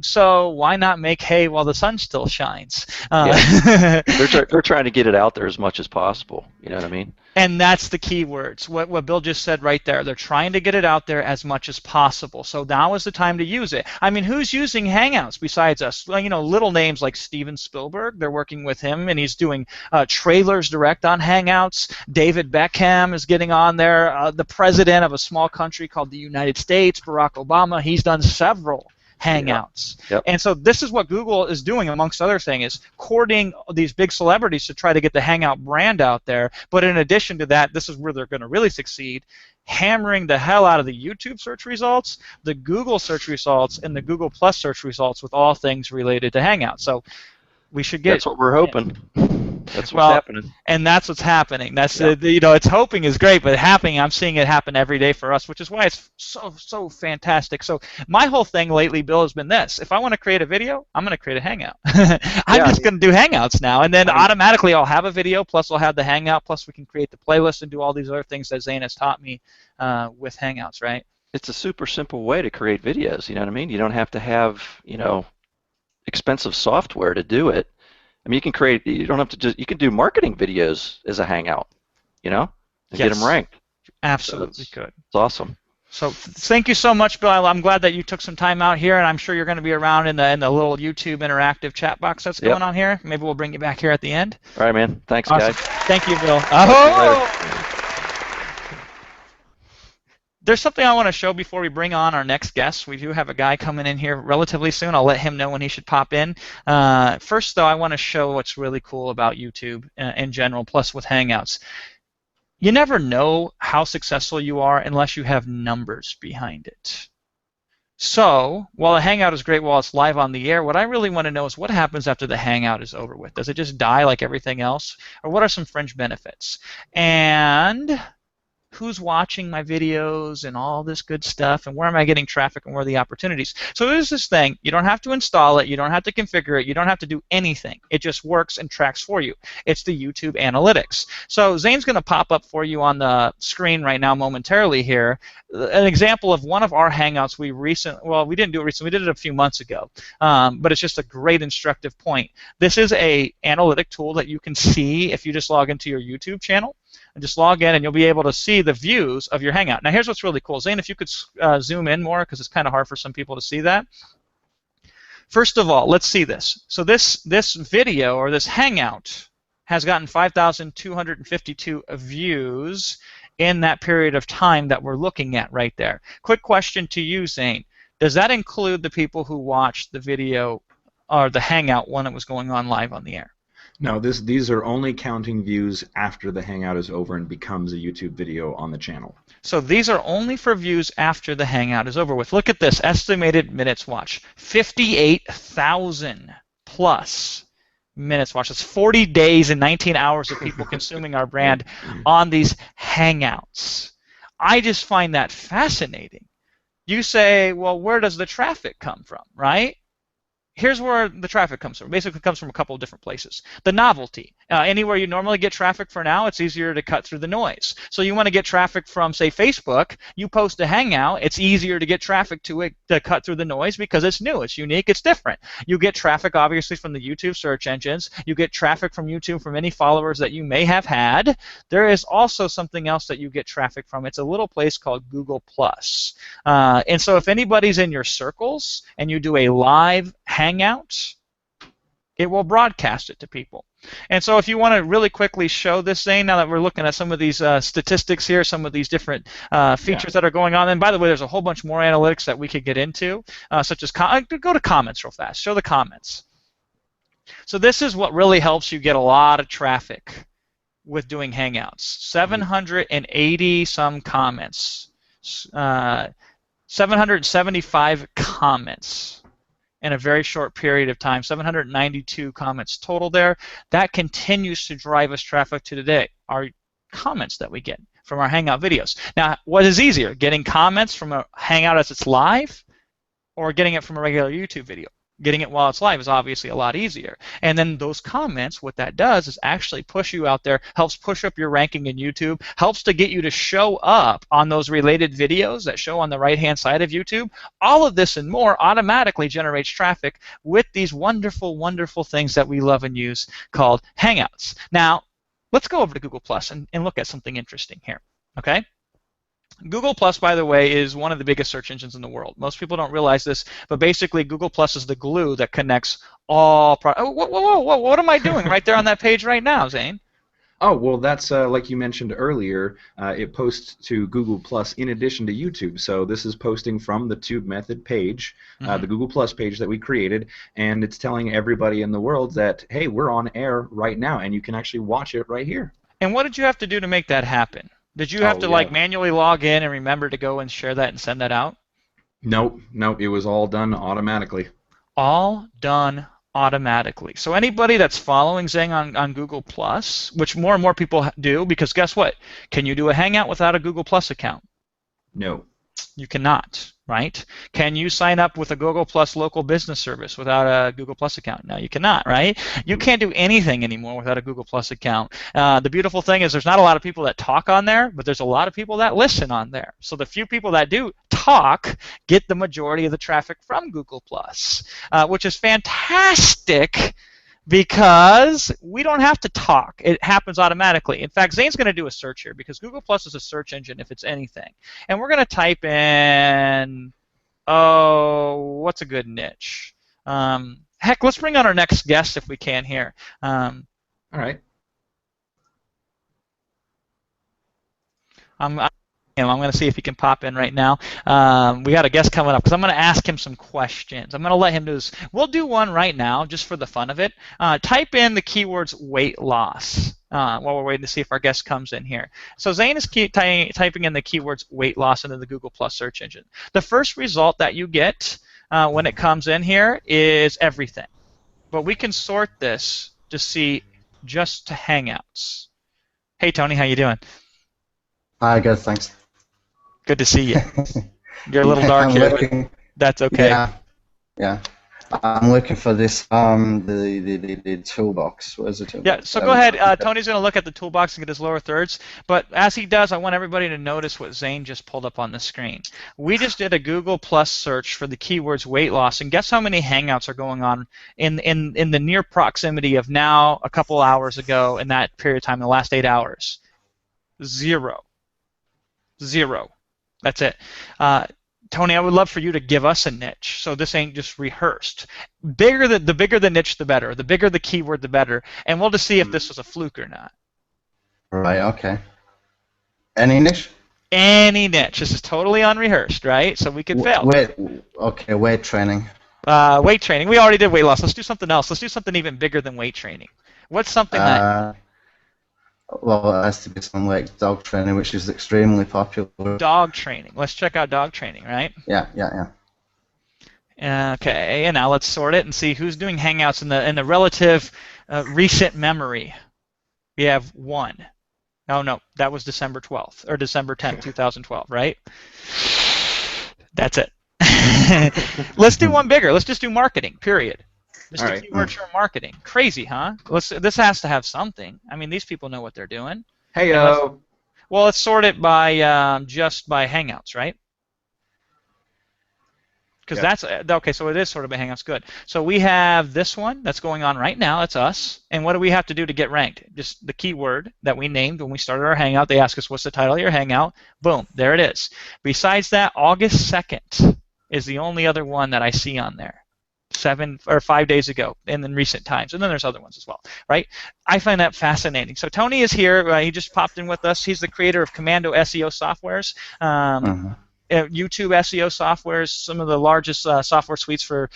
So why not make hay while the sun still shines? They're trying to get it out there as much as possible. You know what I mean? And that's the key words, what Bill just said right there. They're trying to get it out there as much as possible. So now is the time to use it. I mean, who's using Hangouts besides us? Little names like Steven Spielberg, they're working with him, and he's doing trailers direct on Hangouts. David Beckham is getting on there. The president of a small country called the United States, Barack Obama, he's done several Hangouts. Yep. And so this is what Google is doing, amongst other things, is courting these big celebrities to try to get the Hangout brand out there. But in addition to that, this is where they're going to really succeed, hammering the hell out of the YouTube search results, the Google search results, and the Google Plus search results with all things related to Hangouts. So we should get... That's what we're hoping. That's what's happening. And that's what's happening. That's it's hoping is great, but happening, I'm seeing it happen every day for us, which is why it's so fantastic. So my whole thing lately, Bill, has been this: if I want to create a video, I'm going to create a Hangout. I'm just going to do Hangouts now, and then automatically I'll have a video, plus I'll have the Hangout, plus we can create the playlist and do all these other things that Zane has taught me with Hangouts, right? It's a super simple way to create videos. You know what I mean? You don't have to have expensive software to do it. I mean, you don't have to you can do marketing videos as a Hangout, and get them ranked. Absolutely could. It's awesome. So thank you so much, Bill. I'm glad that you took some time out here, and I'm sure you're going to be around in the little YouTube interactive chat box that's going on here. Maybe we'll bring you back here at the end. All right, man. Thanks, awesome. guys. Thank you, Bill. There's something I want to show before we bring on our next guest. We do have a guy coming in here relatively soon. I'll let him know when he should pop in. First, though, I want to show what's really cool about YouTube in general, plus with Hangouts. You never know how successful you are unless you have numbers behind it. So, while a Hangout is great while it's live on the air, what I really want to know is what happens after the Hangout is over with. Does it just die like everything else? Or what are some fringe benefits? And who's watching my videos and all this good stuff, and where am I getting traffic, and where are the opportunities? So there's this thing. You don't have to install it. You don't have to configure it. You don't have to do anything. It just works and tracks for you. It's the YouTube Analytics. So Zane's going to pop up for you on the screen right now momentarily here an example of one of our Hangouts we didn't do it recently. We did it a few months ago, but it's just a great instructive point. This is a analytic tool that you can see if you just log into your YouTube channel. And just log in, and you'll be able to see the views of your Hangout. Now, here's what's really cool. Zane, if you could zoom in more, because it's kind of hard for some people to see that. First of all, let's see this. So this video, or this Hangout, has gotten 5,252 views in that period of time that we're looking at right there. Quick question to you, Zane. Does that include the people who watched the video or the Hangout when it was going on live on the air? No, these are only counting views after the Hangout is over and becomes a YouTube video on the channel. So these are only for views after the Hangout is over with. Look at this, estimated minutes watched. 58,000 plus minutes watched. That's 40 days and 19 hours of people consuming our brand on these Hangouts. I just find that fascinating. You say, well, where does the traffic come from, right? Here's where the traffic comes from. Basically, it comes from a couple of different places. The novelty. Anywhere you normally get traffic for now, it's easier to cut through the noise. So you want to get traffic from, say, Facebook. You post a Hangout. It's easier to get traffic to it to cut through the noise because it's new, it's unique, it's different. You get traffic, obviously, from the YouTube search engines. You get traffic from YouTube from any followers that you may have had. There is also something else that you get traffic from. It's a little place called Google+. And so if anybody's in your circles and you do a live Hangout, it will broadcast it to people. And so if you want to really quickly show this, Zane, now that we're looking at some of these statistics here, some of these different features that are going on, and by the way, there's a whole bunch more analytics that we could get into, such as, go to comments real fast, show the comments. So this is what really helps you get a lot of traffic with doing Hangouts. 780 some comments, 775 comments in a very short period of time, 792 comments total there. That continues to drive us traffic to today, our comments that we get from our Hangout videos. Now, what is easier, getting comments from a Hangout as it's live or getting it from a regular YouTube video? Getting it while it's live is obviously a lot easier. And then those comments, what that does is actually push you out there, helps push up your ranking in YouTube, helps to get you to show up on those related videos that show on the right-hand side of YouTube. All of this and more automatically generates traffic with these wonderful, wonderful things that we love and use called Hangouts. Now, let's go over to Google Plus and look at something interesting here, okay? Google Plus, by the way, is one of the biggest search engines in the world. Most people don't realize this, but basically Google Plus is the glue that connects all what am I doing right there on that page right now, Zane? Oh, well, that's like you mentioned earlier, it posts to Google Plus in addition to YouTube. So this is posting from the Tube Method page, the Google Plus page that we created, and it's telling everybody in the world that, hey, we're on air right now, and you can actually watch it right here. And what did you have to do to make that happen? Did you have to like manually log in and remember to go and share that and send that out? Nope, it was all done automatically. All done automatically. So anybody that's following Zane on Google Plus, which more and more people do, because guess what? Can you do a Hangout without a Google Plus account? No. You cannot, right? Can you sign up with a Google Plus local business service without a Google Plus account? No, you cannot, right? You can't do anything anymore without a Google Plus account. The beautiful thing is there's not a lot of people that talk on there, but there's a lot of people that listen on there. So the few people that do talk get the majority of the traffic from Google Plus, which is fantastic because we don't have to talk. It happens automatically. In fact, Zane's going to do a search here because Google Plus is a search engine if it's anything. And we're going to type in, what's a good niche? Heck, let's bring on our next guest if we can here. All right. I'm going to see if he can pop in right now. We got a guest coming up because I'm going to ask him some questions. I'm going to let him do this. We'll do one right now just for the fun of it. Type in the keywords weight loss while we're waiting to see if our guest comes in here. So Zane is typing in the keywords weight loss into the Google Plus search engine. The first result that you get when it comes in here is everything. But we can sort this to see just to Hangouts. Hey, Tony, how you doing? Hi, good, thanks. Good to see you. You're a little dark here. That's okay. Yeah. I'm looking for this the toolbox. Where's the toolbox? Yeah. So go ahead. Tony's going to look at the toolbox and get his lower thirds. But as he does, I want everybody to notice what Zane just pulled up on the screen. We just did a Google Plus search for the keywords weight loss, and guess how many Hangouts are going on in the near proximity of now a couple hours ago in that period of time, in the last 8 hours? Zero. That's it. Tony, I would love for you to give us a niche, so this ain't just rehearsed. The bigger the niche, the better. The bigger the keyword, the better. And we'll just see if this was a fluke or not. Right, okay. Any niche? Any niche. This is totally unrehearsed, right? So we could fail. Weight training. Weight training. We already did weight loss. Let's do something else. Let's do something even bigger than weight training. What's something that Well, it has to be something like dog training, which is extremely popular. dog training? Let's check out dog training, right? Yeah, yeah, Okay, and now let's sort it and see who's doing Hangouts in the relative recent memory. We have one. Oh no, that was December 12th or December 10th, 2012, right? That's it. Let's do one bigger. Let's just do marketing. Period. Just All a right. keyword term marketing. Crazy, huh? This has to have something. I mean, these people know what they're doing. Hey, Well, let's sort it by just by Hangouts, right? Because Yep. that's okay. So it is sort of a Hangouts. Good. So we have this one that's going on right now. That's us. And what do we have to do to get ranked? Just the keyword that we named when we started our Hangout. They ask us, what's the title of your Hangout? Boom. There it is. Besides that, August 2nd is the only other one that I see on there. 5 days ago, and in recent times, and then there's other ones as well, right? I find that fascinating. So Tony is here. He just popped in with us. He's the creator of Commando SEO softwares. YouTube SEO softwares, some of the largest software suites for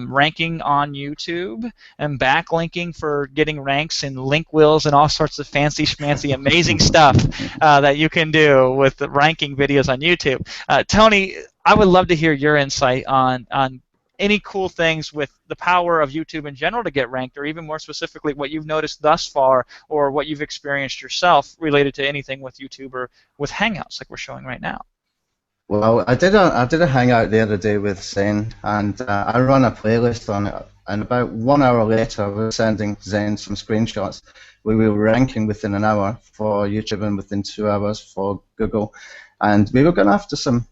ranking on YouTube, and backlinking for getting ranks, and link wheels, and all sorts of fancy schmancy amazing stuff that you can do with the ranking videos on YouTube. Tony, I would love to hear your insight on any cool things with the power of YouTube in general to get ranked, or even more specifically what you've noticed thus far, or what you've experienced yourself related to anything with YouTube or with Hangouts like we're showing right now. Well, I did a hangout the other day with Zane, and I run a playlist on it. And about 1 hour later, I was sending Zane some screenshots. We were ranking within an hour for YouTube and within 2 hours for Google, and we were going after some,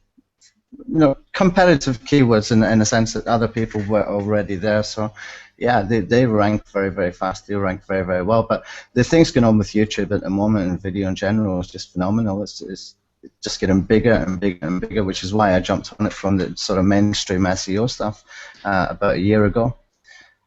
competitive keywords in the sense that other people were already there. So, yeah, they rank very, very fast. They rank very, very well. But the things going on with YouTube at the moment and video in general is just phenomenal. It's just getting bigger and bigger and bigger, which is why I jumped on it from the sort of mainstream SEO stuff about a year ago,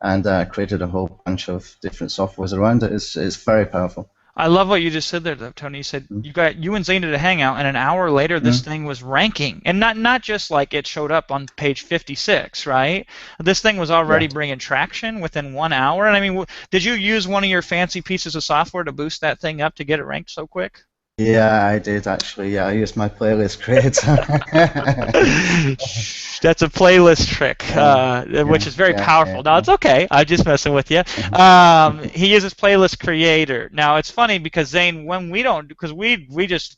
and created a whole bunch of different softwares around it. It's very powerful. I love what you just said there, though, Tony. You said you and Zane did a Hangout, and an hour later this thing was ranking, and not just like it showed up on page 56, right? This thing was already bringing traction within 1 hour. And I mean, did you use one of your fancy pieces of software to boost that thing up to get it ranked so quick? Yeah, I did actually. Yeah, I used my playlist creator. That's a playlist trick, which is very powerful. Now, it's okay. I'm just messing with you. He uses playlist creator. Now, it's funny because, Zane, when we don't, because we just,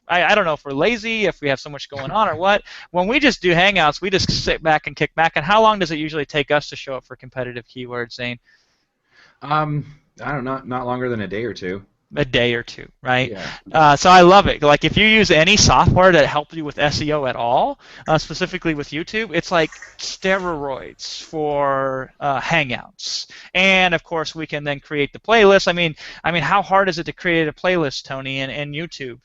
I don't know if we're lazy, if we have so much going on or what, when we just do Hangouts, we just sit back and kick back. And how long does it usually take us to show up for competitive keywords, Zane? I don't know, not longer than a day or two. A day or two, right? Yeah. So I love it. Like if you use any software that helps you with SEO at all, specifically with YouTube, it's like steroids for Hangouts. And of course, we can then create the playlist. I mean, how hard is it to create a playlist, Tony, in YouTube?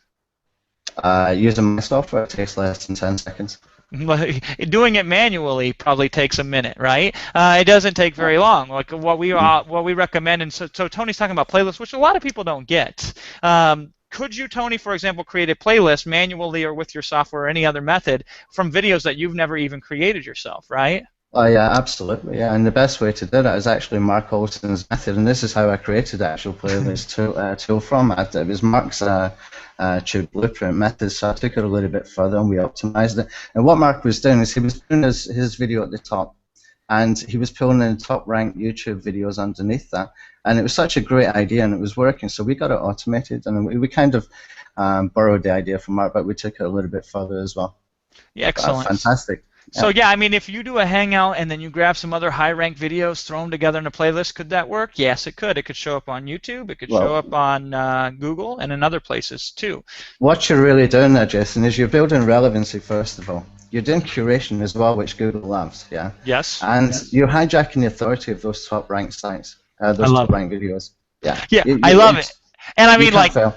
Using my software takes less than 10 seconds. Doing it manually probably takes a minute, right? It doesn't take very long. Like what we recommend, and so Tony's talking about playlists, which a lot of people don't get. Could you, Tony, for example, create a playlist manually or with your software or any other method from videos that you've never even created yourself, right? Oh yeah, absolutely. Yeah, and the best way to do that is actually Mark Olsen's method, and this is how I created the actual playlist tool format. It was Mark's tube blueprint method, so I took it a little bit further and we optimized it. And what Mark was doing is he was putting his video at the top, and he was pulling in top ranked YouTube videos underneath that, and it was such a great idea and it was working, so we got it automated, and we kind of borrowed the idea from Mark, but we took it a little bit further as well. Yeah, excellent. Fantastic. So yeah, I mean, if you do a Hangout and then you grab some other high-ranked videos, throw them together in a playlist, could that work? Yes, it could. It could show up on YouTube. It could show up on Google and in other places too. What you're really doing there, Jason, is you're building relevancy first of all. You're doing curation as well, which Google loves. Yeah. Yes. And you're hijacking the authority of those top-ranked sites, those top-ranked videos. Yeah. Yeah, I love it. And I mean, like. Fail.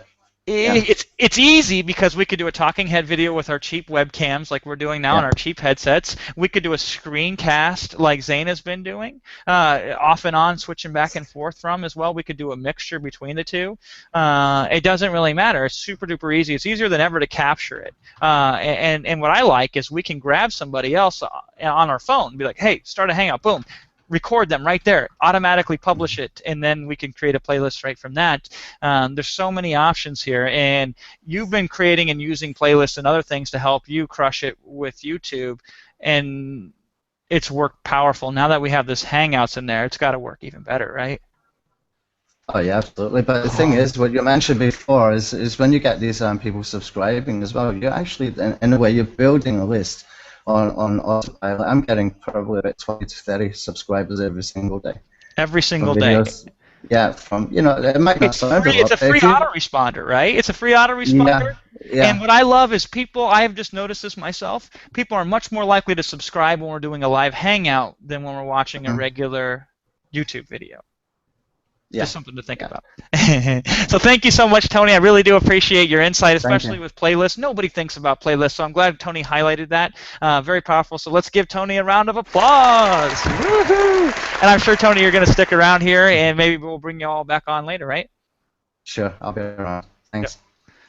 It's easy because we could do a talking head video with our cheap webcams like we're doing now on our cheap headsets. We could do a screencast like Zane has been doing, off and on, switching back and forth from as well. We could do a mixture between the two. It doesn't really matter. It's super duper easy. It's easier than ever to capture it. And what I like is we can grab somebody else on our phone and be like, hey, start a Hangout, boom. record them right there, automatically publish it, and then we can create a playlist right from that. There's so many options here, and you've been creating and using playlists and other things to help you crush it with YouTube, and it's worked powerful. Now that we have this Hangouts in there, it's got to work even better, right? Oh yeah, absolutely. But the thing is, what you mentioned before is when you get these people subscribing as well, you're actually in a way you're building a list on autopilot. I'm getting probably about 20 to 30 subscribers every single day. Every single day. Yeah, from it might not sound a lot. It's a free autoresponder, right? It's a free autoresponder. Yeah. And what I love is people, I have just noticed this myself, people are much more likely to subscribe when we're doing a live Hangout than when we're watching a regular YouTube video. Yeah. Just something to think about. So thank you so much, Tony. I really do appreciate your insight, especially with playlists. Nobody thinks about playlists, so I'm glad Tony highlighted that. Very powerful. So let's give Tony a round of applause. Woohoo! And I'm sure, Tony, you're going to stick around here, and maybe we'll bring you all back on later, right? Sure, I'll be around. Thanks. Yep.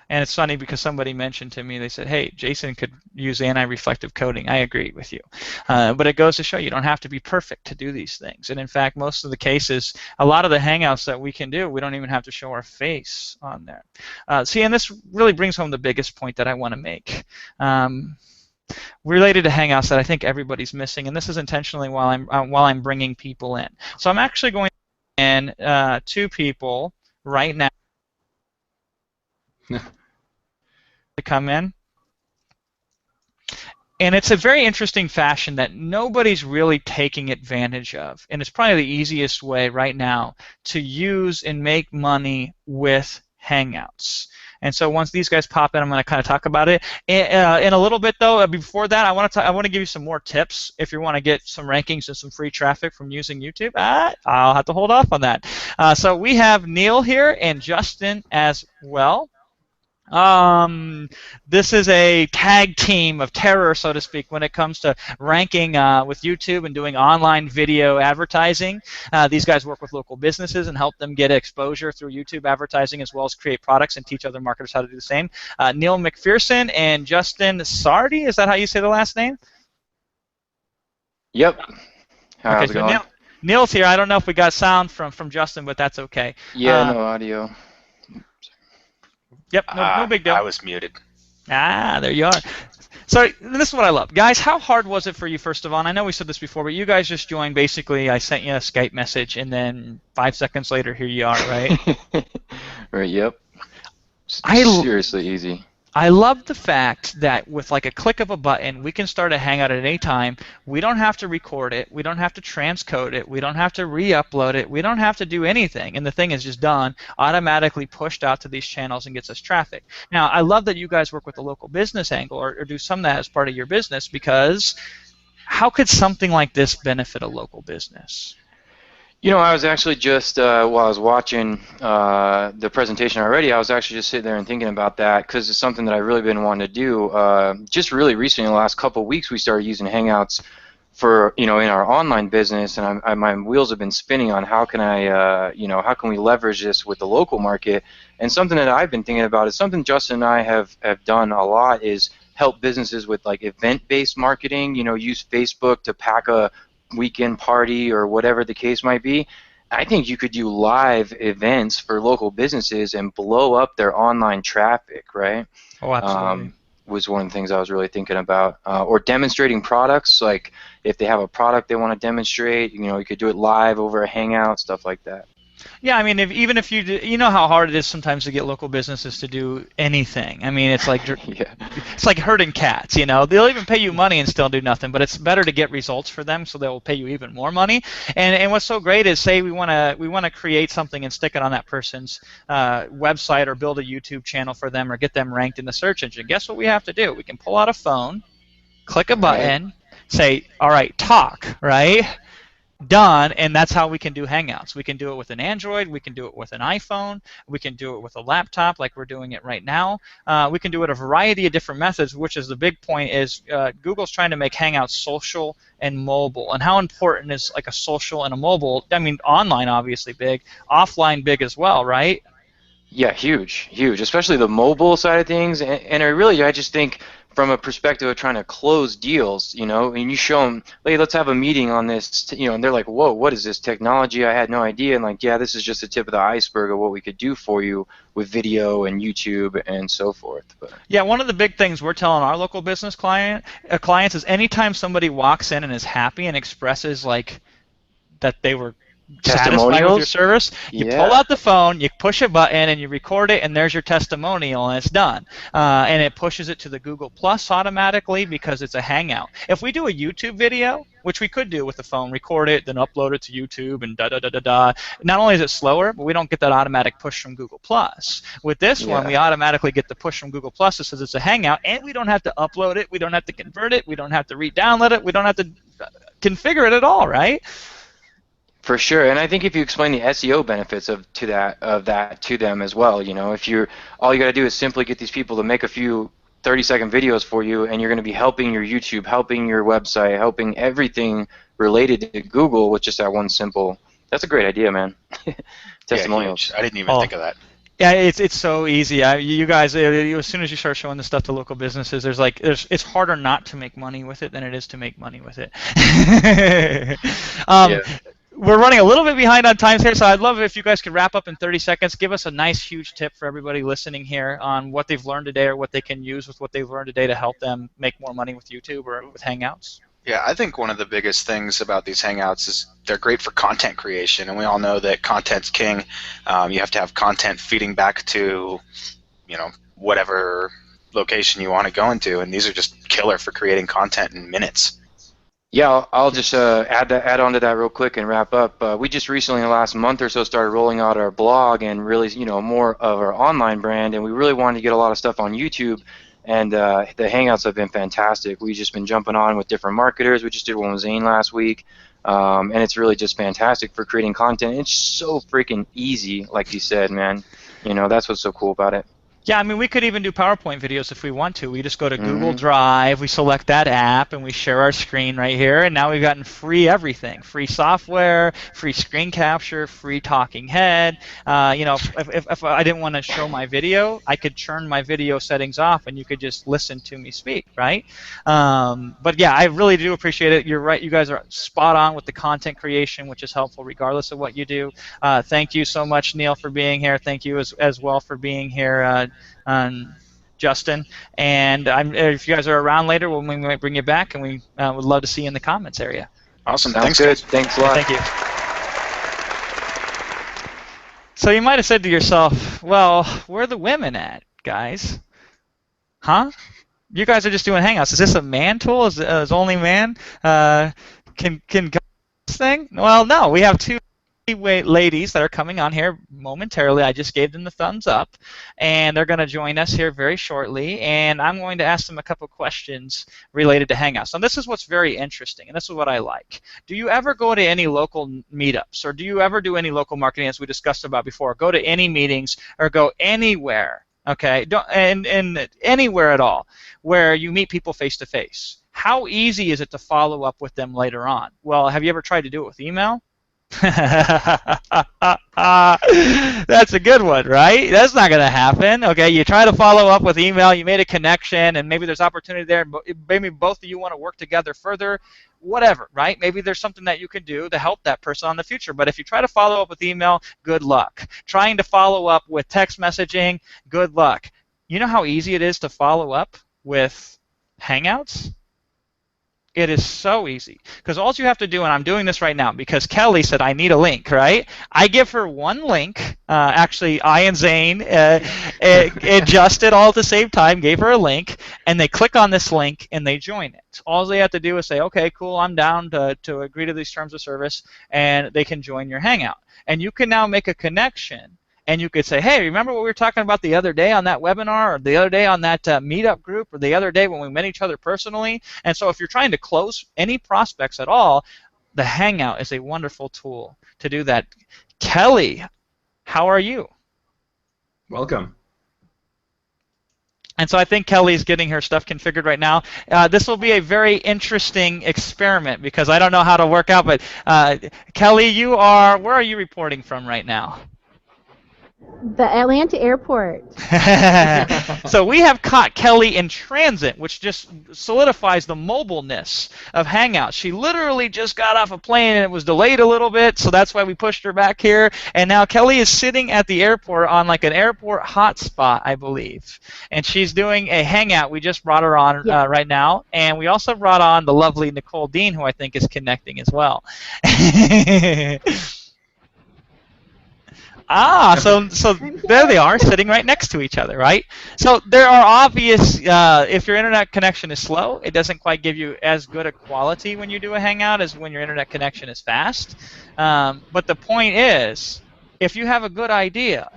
And it's funny because somebody mentioned to me, they said, hey, Jason could use anti-reflective coding. I agree with you. But it goes to show you don't have to be perfect to do these things. And in fact, most of the cases, a lot of the Hangouts that we can do, we don't even have to show our face on there. See, and this really brings home the biggest point that I want to make. Related to Hangouts that I think everybody's missing, and this is intentionally while I'm bringing people in. So I'm actually going in two people right now to come in. And it's a very interesting fashion that nobody's really taking advantage of. And it's probably the easiest way right now to use and make money with Hangouts. And so once these guys pop in, I'm going to kind of talk about it. In a little bit, though, before that, I want to give you some more tips if you want to get some rankings and some free traffic from using YouTube. I'll have to hold off on that. So we have Neil here and Justin as well. This is a tag team of terror, so to speak, when it comes to ranking with YouTube and doing online video advertising. These guys work with local businesses and help them get exposure through YouTube advertising, as well as create products and teach other marketers how to do the same. Neil McPherson and Justin Sardi, is that how you say the last name? Yep. How's it going? Neil's here. I don't know if we got sound from Justin, but that's okay. Yeah, no audio. Yep, no big deal. I was muted. There you are. So this is what I love. Guys, how hard was it for you, first of all? And I know we said this before, but you guys just joined. Basically, I sent you a Skype message, and then 5 seconds later, here you are, right? Right, yep. Seriously easy. I love the fact that with like a click of a button, we can start a Hangout at any time. We don't have to record it. We don't have to transcode it. We don't have to re-upload it. We don't have to do anything. And the thing is just done, automatically pushed out to these channels and gets us traffic. Now, I love that you guys work with the local business angle or do some of that as part of your business, because how could something like this benefit a local business? You know, I was actually just, while I was watching the presentation already, I was actually just sitting there and thinking about that, because it's something that I've really been wanting to do. Just really recently, in the last couple of weeks, we started using Hangouts for, in our online business, and my wheels have been spinning on how can I, how can we leverage this with the local market. And something that I've been thinking about is something Justin and I have done a lot is help businesses with like event-based marketing, use Facebook to pack a weekend party or whatever the case might be. I think you could do live events for local businesses and blow up their online traffic, right? Oh, absolutely. Was one of the things I was really thinking about. Or demonstrating products, like if they have a product they want to demonstrate, you could do it live over a Hangout, stuff like that. Yeah, I mean, even if you know how hard it is sometimes to get local businesses to do anything. I mean, it's like it's like herding cats. They'll even pay you money and still do nothing. But it's better to get results for them, so they'll pay you even more money. And what's so great is, say we want to create something and stick it on that person's website or build a YouTube channel for them or get them ranked in the search engine. Guess what we have to do? We can pull out a phone, click a button, say, all right, talk, right? Done, and that's how we can do Hangouts. We can do it with an Android, we can do it with an iPhone, we can do it with a laptop like we're doing it right now. We can do it a variety of different methods, which is the big point is Google's trying to make Hangouts social and mobile. And how important is like a social and a mobile? I mean, online obviously big, offline big as well, right? Yeah, huge, especially the mobile side of things. And I just think from a perspective of trying to close deals, you know, and you show them, hey, let's have a meeting on this, you know, and they're like, whoa, what is this technology? I had no idea. And like, yeah, this is just the tip of the iceberg of what we could do for you with video and YouTube and so forth. But yeah, one of the big things we're telling our local business clients is anytime somebody walks in and is happy and expresses like that they were satisfied with your service, you pull out the phone, you push a button, and you record it, and there's your testimonial, and it's done. And it pushes it to the Google Plus automatically because it's a Hangout. If we do a YouTube video, which we could do with the phone, record it, then upload it to YouTube, and da-da-da-da-da, not only is it slower, but we don't get that automatic push from Google Plus. With this one, we automatically get the push from Google Plus that says it's a Hangout, and we don't have to upload it, we don't have to convert it, we don't have to re-download it, we don't have to configure it at all, right? For sure, and I think if you explain the SEO benefits of that to them as well, you know, if you're all you got to do is simply get these people to make a few 30-second videos for you, and you're going to be helping your YouTube, helping your website, helping everything related to Google with just that one simple. That's a great idea, man. Testimonials. Yeah, I didn't even think of that. Yeah, it's so easy. You guys, as soon as you start showing this stuff to local businesses, it's harder not to make money with it than it is to make money with it. We're running a little bit behind on times here, so I'd love it if you guys could wrap up in 30 seconds. Give us a nice, huge tip for everybody listening here on what they've learned today or what they can use with what they've learned today to help them make more money with YouTube or with Hangouts. Yeah, I think one of the biggest things about these Hangouts is they're great for content creation, and we all know that content's king. You have to have content feeding back to, you know, whatever location you want to go into, and these are just killer for creating content in minutes. Yeah, I'll just add on to that real quick and wrap up. We just recently, in the last month or so, started rolling out our blog and really, you know, more of our online brand, and we really wanted to get a lot of stuff on YouTube, and the Hangouts have been fantastic. We've just been jumping on with different marketers. We just did one with Zane last week, and it's really just fantastic for creating content. It's so freaking easy, like you said, man. You know, that's what's so cool about it. Yeah, I mean, we could even do PowerPoint videos if we want to. We just go to Google Drive, we select that app, and we share our screen right here, and now we've gotten free everything. Free software, free screen capture, free talking head. You know, if I didn't want to show my video, I could turn my video settings off, and you could just listen to me speak, right? But yeah, I really do appreciate it. You're right. You guys are spot on with the content creation, which is helpful regardless of what you do. Thank you so much, Neil, for being here. Thank you as well for being here, Justin, and if you guys are around later, we might bring you back, and we would love to see you in the comments area. Awesome. Thanks, good. Thanks a lot. Thank you. So you might have said to yourself, well, where are the women at, guys? Huh? You guys are just doing Hangouts. Is this a man tool? Is only man can go this thing? Well, no. We have two ladies that are coming on here momentarily. I just gave them the thumbs up, and they're going to join us here very shortly, and I'm going to ask them a couple questions related to Hangouts. Now, this is what's very interesting, and this is what I like. Do you ever go to any local meetups, or do you ever do any local marketing, as we discussed about before? Go to any meetings or go anywhere, okay, and anywhere at all where you meet people face-to-face. How easy is it to follow up with them later on? Well, have you ever tried to do it with email? That's a good one, right? That's not going to happen. Okay, you try to follow up with email, you made a connection, and maybe there's opportunity there, maybe both of you want to work together further, whatever, right? Maybe there's something that you can do to help that person in the future. But if you try to follow up with email, good luck. Trying to follow up with text messaging, good luck. You know how easy it is to follow up with Hangouts? It is so easy, because all you have to do, and I'm doing this right now because Kelly said I need a link, right? I give her one link. Actually, I and Zane adjusted all at the same time, gave her a link, and they click on this link and they join it. All they have to do is say, okay, cool, I'm down to agree to these terms of service, and they can join your Hangout. And you can now make a connection. And you could say, hey, remember what we were talking about the other day on that webinar, or the other day on that meetup group, or the other day when we met each other personally? And so if you're trying to close any prospects at all, the Hangout is a wonderful tool to do that. Kelly, how are you? Welcome. And so I think Kelly's getting her stuff configured right now. This will be a very interesting experiment because I don't know how to work out, but Kelly, where are you reporting from right now? The Atlanta airport. So we have caught Kelly in transit, which just solidifies the mobileness of Hangouts. She literally just got off a plane and it was delayed a little bit, so that's why we pushed her back here. And now Kelly is sitting at the airport on like an airport hotspot, I believe. And she's doing a Hangout. We just brought her on right now. And we also brought on the lovely Nicole Dean, who I think is connecting as well. So there they are, sitting right next to each other, right? So there are obvious, if your internet connection is slow, it doesn't quite give you as good a quality when you do a Hangout as when your internet connection is fast. But the point is, if you have a good idea,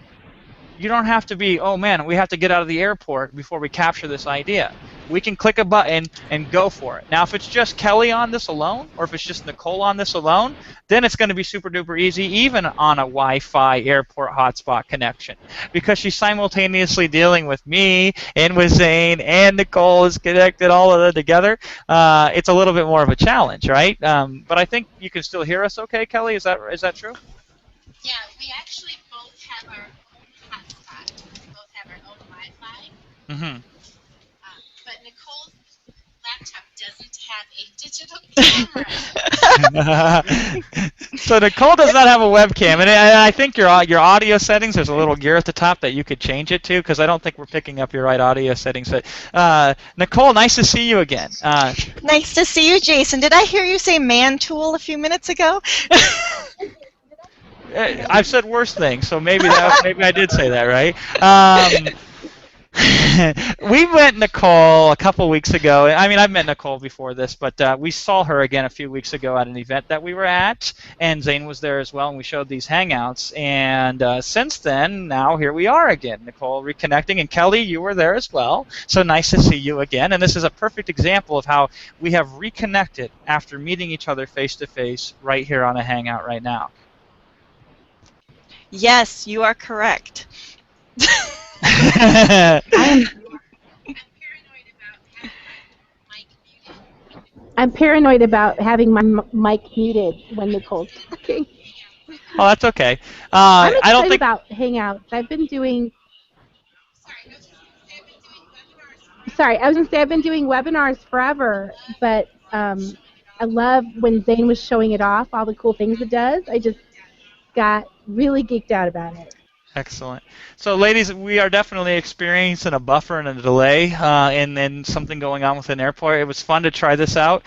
you don't have to be, oh man, we have to get out of the airport before we capture this idea. We can click a button and go for it. Now, if it's just Kelly on this alone, or if it's just Nicole on this alone, then it's going to be super duper easy, even on a Wi-Fi airport hotspot connection, because she's simultaneously dealing with me and with Zane and Nicole is connected all of them together. It's a little bit more of a challenge, right? But I think you can still hear us okay, Kelly? Is that true? Yeah, we actually both have our own hotspot. We both have our own Wi-Fi. Mm-hmm. But Nicole's laptop doesn't have a digital camera. So Nicole does not have a webcam, and I think your audio settings, there's a little gear at the top that you could change it to, because I don't think we're picking up your right audio settings. But Nicole, nice to see you again. Nice to see you, Jason. Did I hear you say man tool a few minutes ago? I've said worse things, so maybe I did say that, right? We met Nicole a couple weeks ago. I mean, I've met Nicole before this, but we saw her again a few weeks ago at an event that we were at, and Zane was there as well, and we showed these Hangouts. And since then, now here we are again, Nicole reconnecting, and Kelly, you were there as well. So nice to see you again. And this is a perfect example of how we have reconnected after meeting each other face to face right here on a Hangout right now. Yes, you are correct. I'm paranoid about having my mic muted when Nicole's talking. Oh, that's okay. I'm excited I don't think about Hangouts. I've been doing. Sorry, I was going to say I've been doing webinars forever, but I love when Zane was showing it off, all the cool things it does. I just got really geeked out about it. Excellent. So, ladies, we are definitely experiencing a buffer and a delay and something going on with an airport. It was fun to try this out.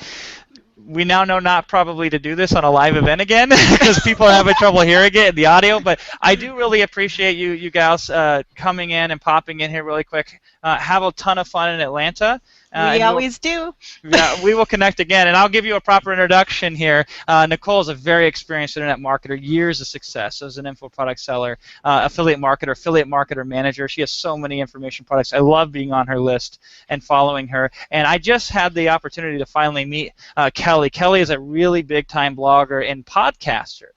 We now know not probably to do this on a live event again because people are having trouble hearing it in the audio, but I do really appreciate you gals coming in and popping in here really quick. Have a ton of fun in Atlanta. We always do. Yeah, we will connect again, and I'll give you a proper introduction here. Nicole is a very experienced internet marketer, years of success as an info product seller, affiliate marketer manager. She has so many information products. I love being on her list and following her. And I just had the opportunity to finally meet Kelly. Kelly is a really big-time blogger and podcaster,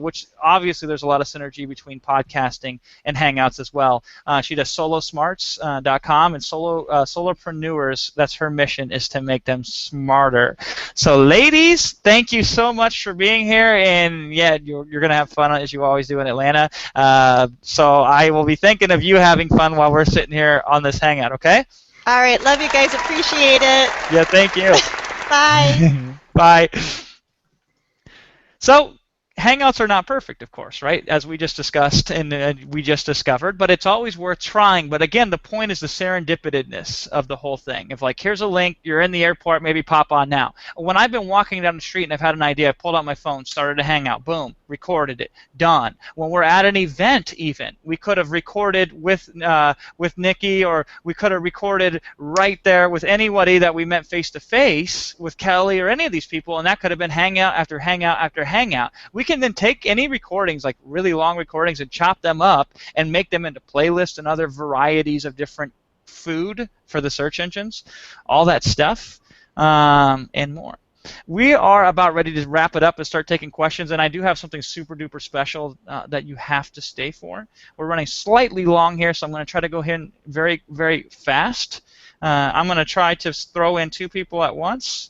which obviously there's a lot of synergy between podcasting and Hangouts as well. She does solosmarts.com and solopreneurs. That's her mission, is to make them smarter. So, ladies, thank you so much for being here, and yeah, you're going to have fun as you always do in Atlanta. So I will be thinking of you having fun while we're sitting here on this Hangout, okay? All right, love you guys, appreciate it. Yeah, thank you. Bye. Bye. So, Hangouts are not perfect, of course, right, as we just discussed and we just discovered, but it's always worth trying. But again, the point is the serendipitousness of the whole thing. If, like, here's a link, you're in the airport, maybe pop on now. When I've been walking down the street and I've had an idea, I pulled out my phone, started a Hangout, boom, recorded it, done. When we're at an event even, we could have recorded with Nikki, or we could have recorded right there with anybody that we met face-to-face, with Kelly or any of these people, and that could have been Hangout after Hangout after Hangout. We can then take any recordings, like really long recordings, and chop them up and make them into playlists and other varieties of different food for the search engines, all that stuff, and more. We are about ready to wrap it up and start taking questions, and I do have something super duper special that you have to stay for. We're running slightly long here, so I'm going to try to go ahead very, very fast. I'm going to try to throw in 2 people at once.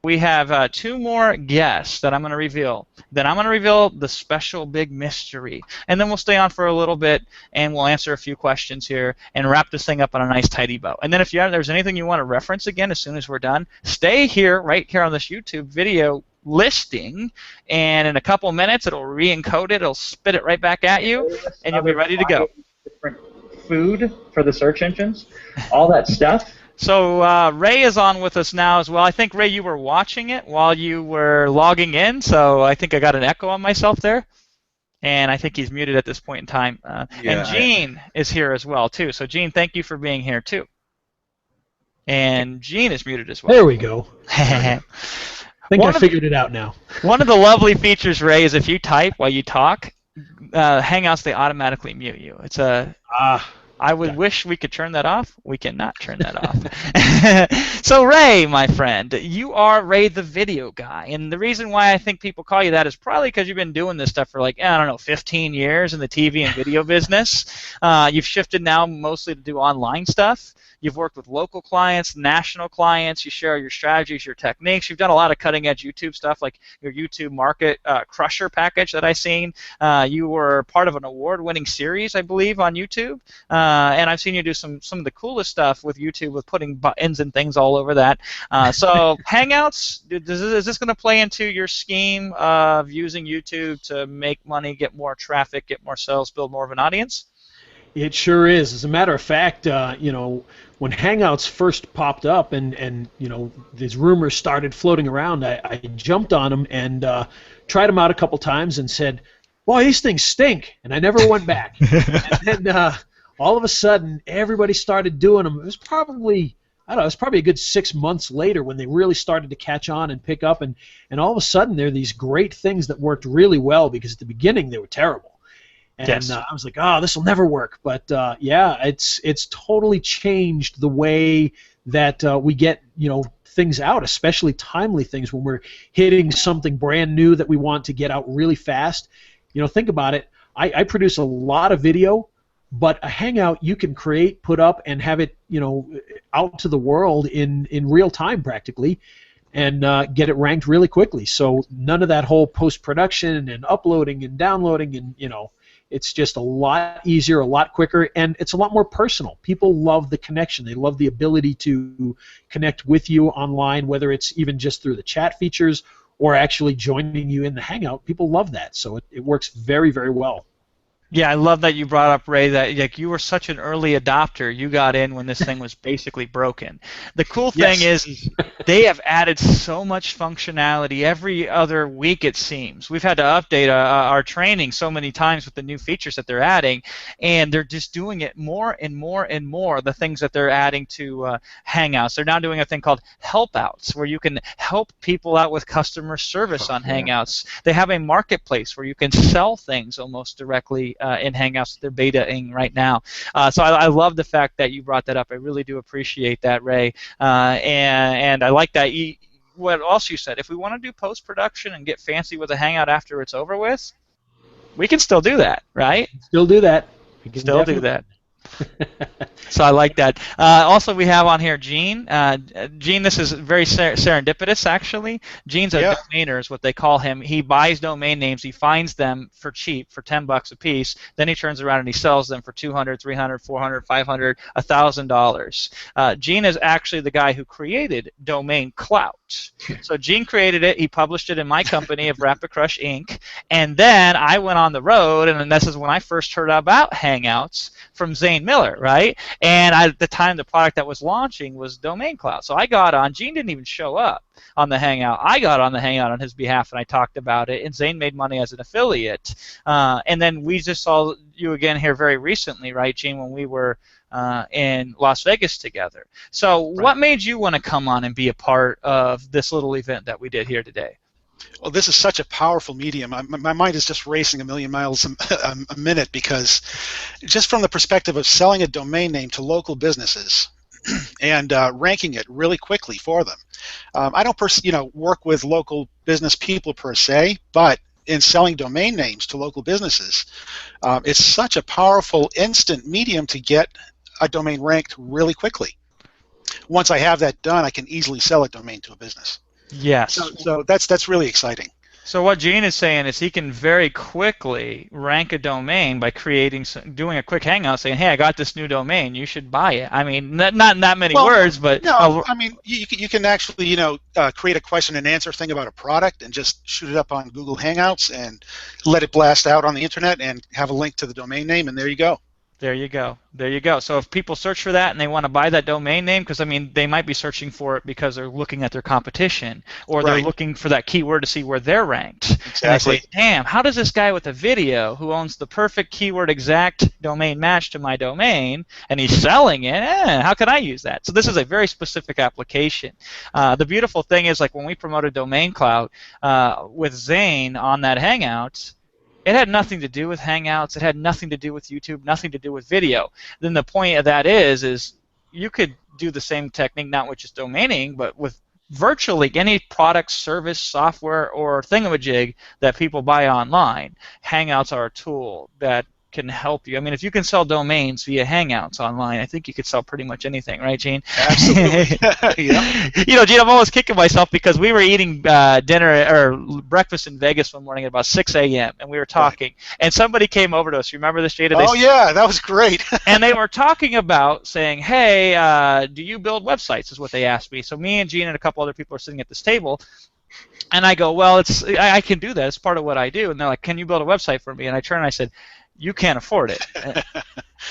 We have 2 more guests that I'm going to reveal. Then I'm going to reveal the special big mystery. And then we'll stay on for a little bit, and we'll answer a few questions here and wrap this thing up on a nice tidy bow. And then if there's anything you want to reference again as soon as we're done, stay here, right here on this YouTube video listing, and in a couple minutes it'll re-encode it, it'll spit it right back at you, and you'll be ready to go. Different food for the search engines, all that stuff. So Ray is on with us now as well. I think, Ray, you were watching it while you were logging in, so I think I got an echo on myself there. And I think he's muted at this point in time. And Gene is here as well, too. So, Gene, thank you for being here, too. And Gene is muted as well. There we go. I think I figured it out now. One of the lovely features, Ray, is if you type while you talk, Hangouts, they automatically mute you. It's a... I would wish we could turn that off. We cannot turn that off. So, Ray, my friend, you are Ray the video guy. And the reason why I think people call you that is probably because you've been doing this stuff for, like, I don't know, 15 years in the TV and video business. You've shifted now mostly to do online stuff. You've worked with local clients, national clients. You share your strategies, your techniques. You've done a lot of cutting-edge YouTube stuff, like your YouTube Market Crusher package that I've seen. You were part of an award-winning series, I believe, on YouTube. And I've seen you do some of the coolest stuff with YouTube, with putting buttons and things all over that. So Hangouts, is this going to play into your scheme of using YouTube to make money, get more traffic, get more sales, build more of an audience? It sure is. As a matter of fact, when Hangouts first popped up and these rumors started floating around, I jumped on them and tried them out a couple times and said, "Boy, these things stink," and I never went back. And then all of a sudden, everybody started doing them. It was probably a good 6 months later when they really started to catch on and pick up, and all of a sudden, they're these great things that worked really well, because at the beginning they were terrible. And yes. I was like, oh, this will never work. But yeah, it's totally changed the way that we get things out, especially timely things when we're hitting something brand new that we want to get out really fast. Think about it. I produce a lot of video, but a Hangout you can create, put up, and have it out to the world in real time practically, and get it ranked really quickly. So none of that whole post-production and uploading and downloading and it's just a lot easier, a lot quicker, and it's a lot more personal. People love the connection. They love the ability to connect with you online, whether it's even just through the chat features or actually joining you in the Hangout. People love that, so it works very, very well. Yeah, I love that you brought up, Ray, that you were such an early adopter. You got in when this thing was basically broken. The cool thing is they have added so much functionality every other week, it seems. We've had to update our training so many times with the new features that they're adding, and they're just doing it more and more and more, the things that they're adding to Hangouts. They're now doing a thing called Helpouts, where you can help people out with customer service on Hangouts. They have a marketplace where you can sell things almost directly in Hangouts that they're betaing right now. So I love the fact that you brought that up. I really do appreciate that, Ray. And I like that. What else you said, if we want to do post-production and get fancy with a Hangout after it's over with, we can still do that, right? Still do that. Still do that. So I like that. Also, we have on here Gene. Gene, this is very serendipitous, actually. Gene's a domainer, is what they call him. He buys domain names. He finds them for cheap, for $10 a piece. Then he turns around and he sells them for $200, $300, $400, $500, $1,000. Gene is actually the guy who created Domain Clout. So Gene created it. He published it in my company of Rapid Crush Inc. And then I went on the road, and this is when I first heard about Hangouts from Zane Miller, right? And at the time, the product that was launching was Domain Cloud. So I got on. Gene didn't even show up on the Hangout. I got on the Hangout on his behalf, and I talked about it, and Zane made money as an affiliate. And then we just saw you again here very recently, right, Gene, when we were in Las Vegas together. So what made you want to come on and be a part of this little event that we did here today? Well, this is such a powerful medium. My mind is just racing a million miles a minute, because just from the perspective of selling a domain name to local businesses and ranking it really quickly for them. I don't work with local business people per se, but in selling domain names to local businesses, it's such a powerful instant medium to get a domain ranked really quickly. Once I have that done, I can easily sell a domain to a business. Yes. So that's really exciting. So what Gene is saying is he can very quickly rank a domain by doing a quick hangout saying, hey, I got this new domain, you should buy it. I mean, not in that many words, but... No, I mean, you can actually, create a question and answer thing about a product and just shoot it up on Google Hangouts and let it blast out on the internet and have a link to the domain name, and there you go. There you go. There you go. So if people search for that and they want to buy that domain name, because I mean they might be searching for it because they're looking at their competition, or they're looking for that keyword to see where they're ranked. Exactly. And they say, damn, how does this guy with a video who owns the perfect keyword exact domain match to my domain, and he's selling it, how can I use that? So this is a very specific application. The beautiful thing is, like when we promoted Domain Cloud with Zane on that Hangout, it had nothing to do with Hangouts. It had nothing to do with YouTube, nothing to do with video. Then the point of that is you could do the same technique, not with just domaining, but with virtually any product, service, software, or thingamajig that people buy online. Hangouts are a tool that can help you. I mean, if you can sell domains via Hangouts online, I think you could sell pretty much anything, right, Gene? Absolutely. Yeah. Gene, I'm always kicking myself because we were eating dinner or breakfast in Vegas one morning at about 6 a.m. and we were talking, and somebody came over to us. You remember this, Jada? Oh yeah, that was great. And they were talking about saying, "Hey, do you build websites?" is what they asked me. So me and Gene and a couple other people are sitting at this table. And I go, well, I can do that. It's part of what I do. And they're like, can you build a website for me? And I turned and I said, you can't afford it.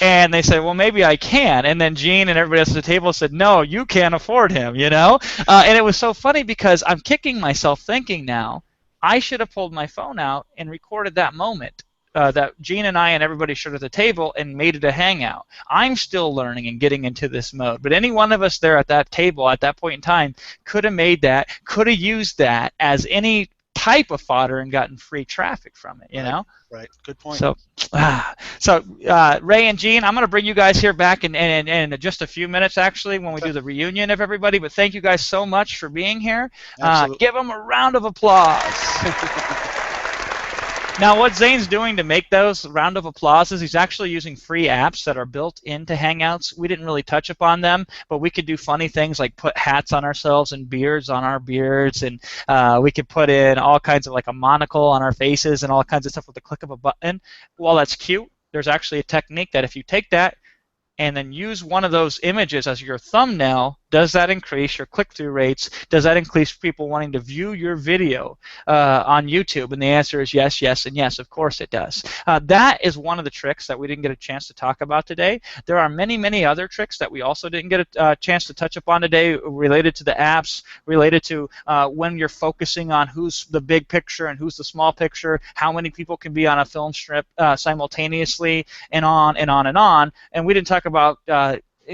And they said, well, maybe I can. And then Gene and everybody else at the table said, no, you can't afford him, And it was so funny because I'm kicking myself thinking now, I should have pulled my phone out and recorded that moment that Gene and I and everybody shared at the table and made it a hangout. I'm still learning and getting into this mode. But any one of us there at that table at that point in time could have made that, could have used that as any type of fodder and gotten free traffic from it, Right. Good point. So Ray and Gene, I'm going to bring you guys here back in just a few minutes, actually, when we do the reunion of everybody. But thank you guys so much for being here. Give them a round of applause. Now, what Zane's doing to make those round of applause is he's actually using free apps that are built into Hangouts. We didn't really touch upon them, but we could do funny things like put hats on ourselves and beards on our beards, and we could put in all kinds of, like, a monocle on our faces and all kinds of stuff with the click of a button. While that's cute, there's actually a technique that if you take that and then use one of those images as your thumbnail, does that increase your click-through rates? Does that increase people wanting to view your video on YouTube? And the answer is yes, yes, and yes. Of course it does. That is one of the tricks that we didn't get a chance to talk about today. There are many, many other tricks that we also didn't get a chance to touch upon today related to the apps, related to when you're focusing on who's the big picture and who's the small picture, how many people can be on a film strip simultaneously, and on and on and on. And we didn't talk about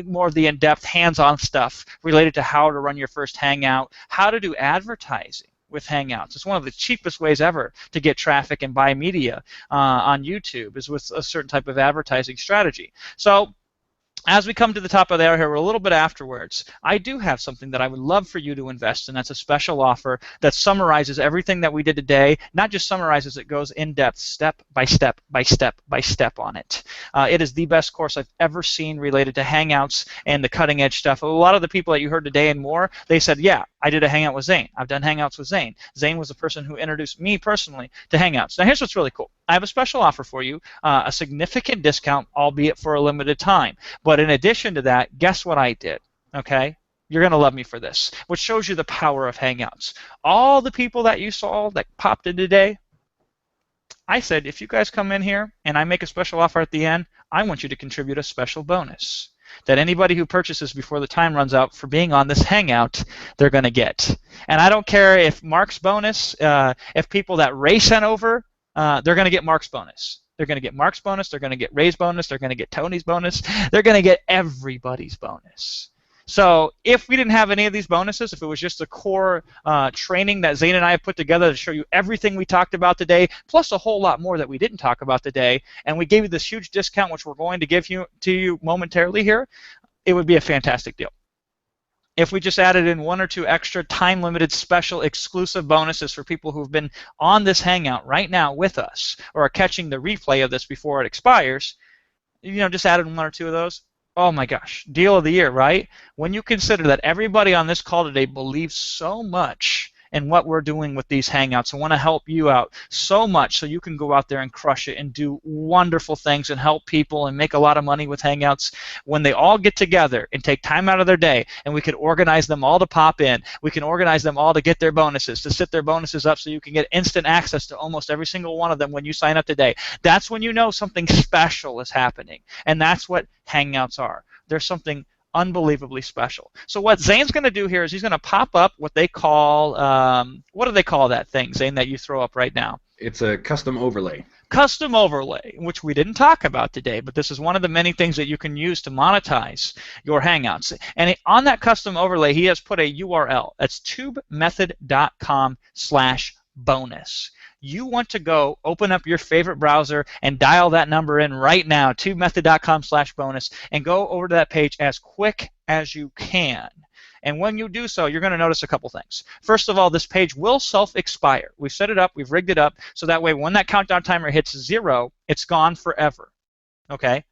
more of the in-depth hands-on stuff related to how to run your first Hangout, how to do advertising with Hangouts. It's one of the cheapest ways ever to get traffic and buy media on YouTube is with a certain type of advertising strategy. So as we come to the top of the hour here, we're a little bit afterwards. I do have something that I would love for you to invest in. That's a special offer that summarizes everything that we did today. Not just summarizes, it goes in depth, step by step by step by step on it. It is the best course I've ever seen related to Hangouts and the cutting edge stuff. A lot of the people that you heard today and more, they said, yeah, I did a Hangout with Zane. I've done Hangouts with Zane. Zane was the person who introduced me personally to Hangouts. Now here's what's really cool. I have a special offer for you, a significant discount, albeit for a limited time. But in addition to that, guess what I did, okay? You're going to love me for this, which shows you the power of Hangouts. All the people that you saw that popped in today, I said, if you guys come in here and I make a special offer at the end, I want you to contribute a special bonus that anybody who purchases before the time runs out for being on this Hangout, they're going to get. And I don't care if Mark's bonus, if people that Ray sent over, they're going to get Mark's bonus. They're going to get Mark's bonus. They're going to get Ray's bonus. They're going to get Tony's bonus. They're going to get everybody's bonus. So if we didn't have any of these bonuses, if it was just the core training that Zane and I have put together to show you everything we talked about today, plus a whole lot more that we didn't talk about today, and we gave you this huge discount, which we're going to give to you momentarily here, it would be a fantastic deal. If we just added in one or two extra time-limited special exclusive bonuses for people who've been on this Hangout right now with us or are catching the replay of this before it expires, just added one or two of those, oh my gosh, deal of the year, right? When you consider that everybody on this call today believes so much in what we're doing with these Hangouts. I want to help you out so much so you can go out there and crush it and do wonderful things and help people and make a lot of money with Hangouts. When they all get together and take time out of their day, and we can organize them all to pop in, we can organize them all to get their bonuses, to set their bonuses up so you can get instant access to almost every single one of them when you sign up today. That's when you know something special is happening, and that's what Hangouts are. There's something unbelievably special. So what Zane's going to do here is he's going to pop up what they call, what do they call that thing, Zane, that you throw up right now? It's a custom overlay. Custom overlay, which we didn't talk about today, but this is one of the many things that you can use to monetize your Hangouts. And on that custom overlay, he has put a URL. That's tubemethod.com/bonus. You want to go open up your favorite browser and dial that number in right now, tubemethod.com/bonus, and go over to that page as quick as you can. And when you do so, you're going to notice a couple things. First of all, this page will self-expire. We've set it up, we've rigged it up, so that way when that countdown timer hits 0, it's gone forever. Okay?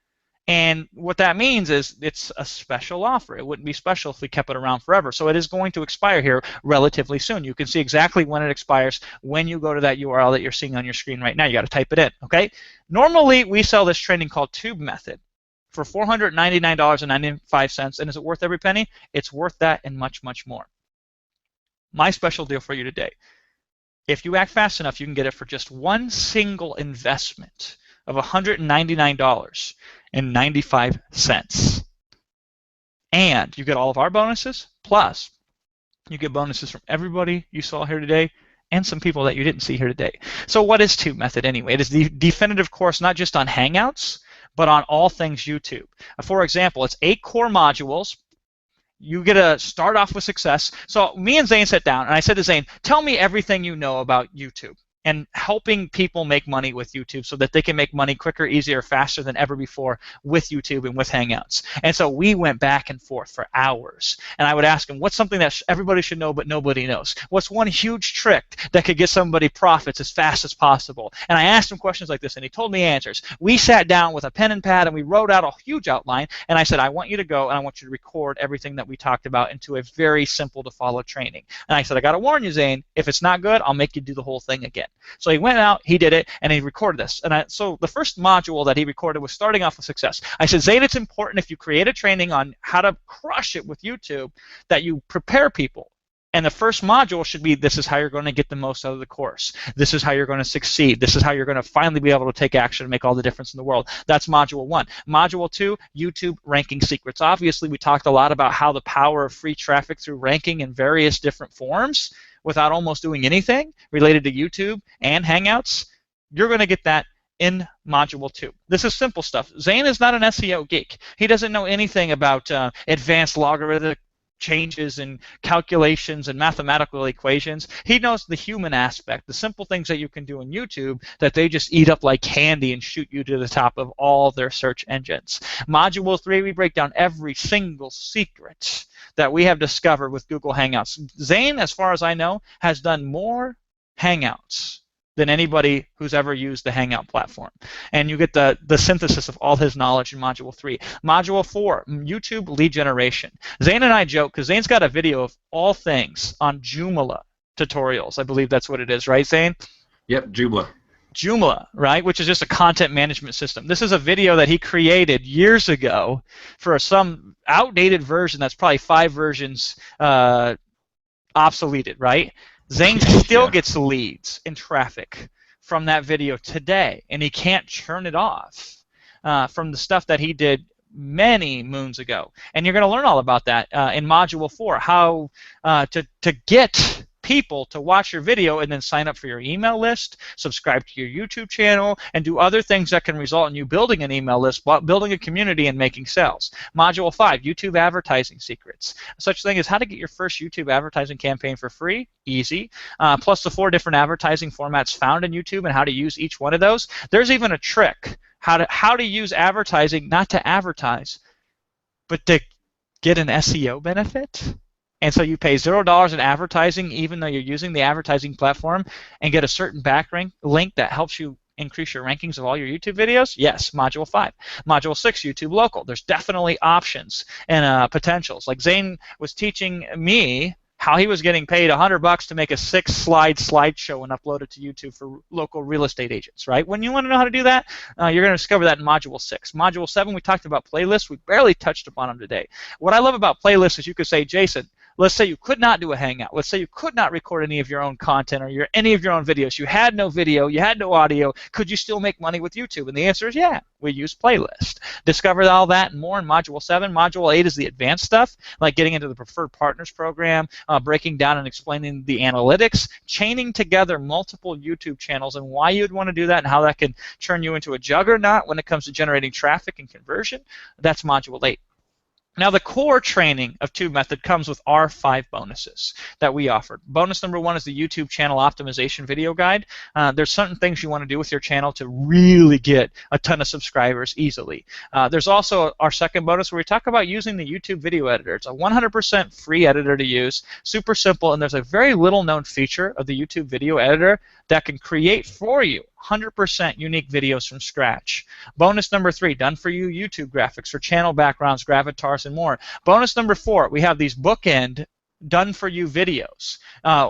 And what that means is it's a special offer. It wouldn't be special if we kept it around forever. So it is going to expire here relatively soon. You can see exactly when it expires when you go to that URL that you're seeing on your screen right now. You got to type it in. Okay? Normally, we sell this training called Tube Method for $499.95. And is it worth every penny? It's worth that and much, much more. My special deal for you today. If you act fast enough, you can get it for just one single investment of $199.95. And you get all of our bonuses, plus you get bonuses from everybody you saw here today and some people that you didn't see here today. So what is Tube Method anyway? It is the definitive course not just on Hangouts, but on all things YouTube. For example, it's 8 core modules. You get to start off with success. So me and Zane sat down, and I said to Zane, tell me everything you know about YouTube and helping people make money with YouTube so that they can make money quicker, easier, faster than ever before with YouTube and with Hangouts. And so we went back and forth for hours. And I would ask him, what's something that everybody should know but nobody knows? What's one huge trick that could get somebody profits as fast as possible? And I asked him questions like this, and he told me answers. We sat down with a pen and pad, and we wrote out a huge outline, and I said, I want you to go, and I want you to record everything that we talked about into a very simple-to-follow training. And I said, I got to warn you, Zane, if it's not good, I'll make you do the whole thing again. So he went out, he did it, and he recorded this. And so the first module that he recorded was starting off with success. I said, Zane, it's important if you create a training on how to crush it with YouTube that you prepare people. And the first module should be, this is how you're going to get the most out of the course. This is how you're going to succeed. This is how you're going to finally be able to take action and make all the difference in the world. That's module 1. Module 2, YouTube ranking secrets. Obviously, we talked a lot about how the power of free traffic through ranking in various different forms without almost doing anything related to YouTube and Hangouts. You're going to get that in Module 2. This is simple stuff. Zane is not an SEO geek. He doesn't know anything about advanced logarithmic changes and calculations and mathematical equations. He knows the human aspect, the simple things that you can do in YouTube that they just eat up like candy and shoot you to the top of all their search engines. Module 3, we break down every single secret that we have discovered with Google Hangouts. Zane, as far as I know, has done more Hangouts than anybody who's ever used the Hangout platform. And you get the synthesis of all his knowledge in Module 3. Module 4, YouTube lead generation. Zane and I joke, because Zane's got a video of all things on Joomla tutorials. I believe that's what it is, right, Zane? Yep, Joomla. Joomla, right, which is just a content management system. This is a video that he created years ago for some outdated version that's probably 5 versions obsoleted, right? Zane still gets leads in traffic from that video today, and he can't turn it off from the stuff that he did many moons ago. And you're going to learn all about that in Module 4, how to get people to watch your video and then sign up for your email list, subscribe to your YouTube channel, and do other things that can result in you building an email list, building a community, and making sales. Module 5, YouTube advertising secrets. Such thing as how to get your first YouTube advertising campaign for free, easy, plus the 4 different advertising formats found in YouTube and how to use each one of those. There's even a trick, how to use advertising not to advertise, but to get an SEO benefit. And so you pay $0 in advertising even though you're using the advertising platform and get a certain backlink that helps you increase your rankings of all your YouTube videos? Yes, Module 5. Module 6, YouTube Local. There's definitely options and potentials. Like Zane was teaching me how he was getting paid $100 to make a 6-slide slideshow and upload it to YouTube for local real estate agents, right? When you want to know how to do that, you're going to discover that in Module 6. Module 7, we talked about playlists. We barely touched upon them today. What I love about playlists is you could say, Jason, let's say you could not do a Hangout. Let's say you could not record any of your own content or any of your own videos. You had no video. You had no audio. Could you still make money with YouTube? And the answer is yeah. We use playlist. Discover all that and more in Module 7. Module 8 is the advanced stuff, like getting into the Preferred Partners program, breaking down and explaining the analytics, chaining together multiple YouTube channels and why you'd want to do that and how that can turn you into a juggernaut when it comes to generating traffic and conversion. That's Module 8. Now, the core training of Tube Method comes with our 5 bonuses that we offered. Bonus number 1 is the YouTube channel optimization video guide. There's certain things you want to do with your channel to really get a ton of subscribers easily. There's also our second bonus where we talk about using the YouTube video editor. It's a 100% free editor to use, super simple, and there's a very little known feature of the YouTube video editor that can create for you 100% unique videos from scratch. Bonus number 3, done for you YouTube graphics for channel backgrounds, gravatars, and more. Bonus number 4, we have these bookend done for you videos.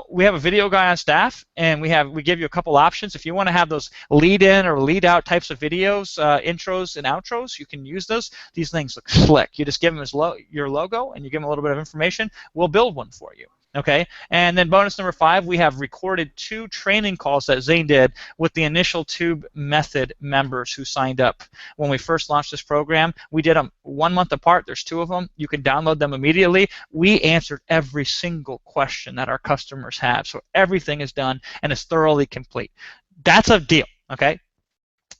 We have a video guy on staff, and we give you a couple options. If you want to have those lead in or lead out types of videos, intros and outros, you can use those. These things look slick. You just give them your logo and you give them a little bit of information. We'll build one for you. Okay, and then bonus number 5, we have recorded 2 training calls that Zane did with the initial Tube Method members who signed up. When we first launched this program, we did them 1 month apart. There's 2 of them. You can download them immediately. We answered every single question that our customers have, so everything is done and is thoroughly complete. That's a deal, okay?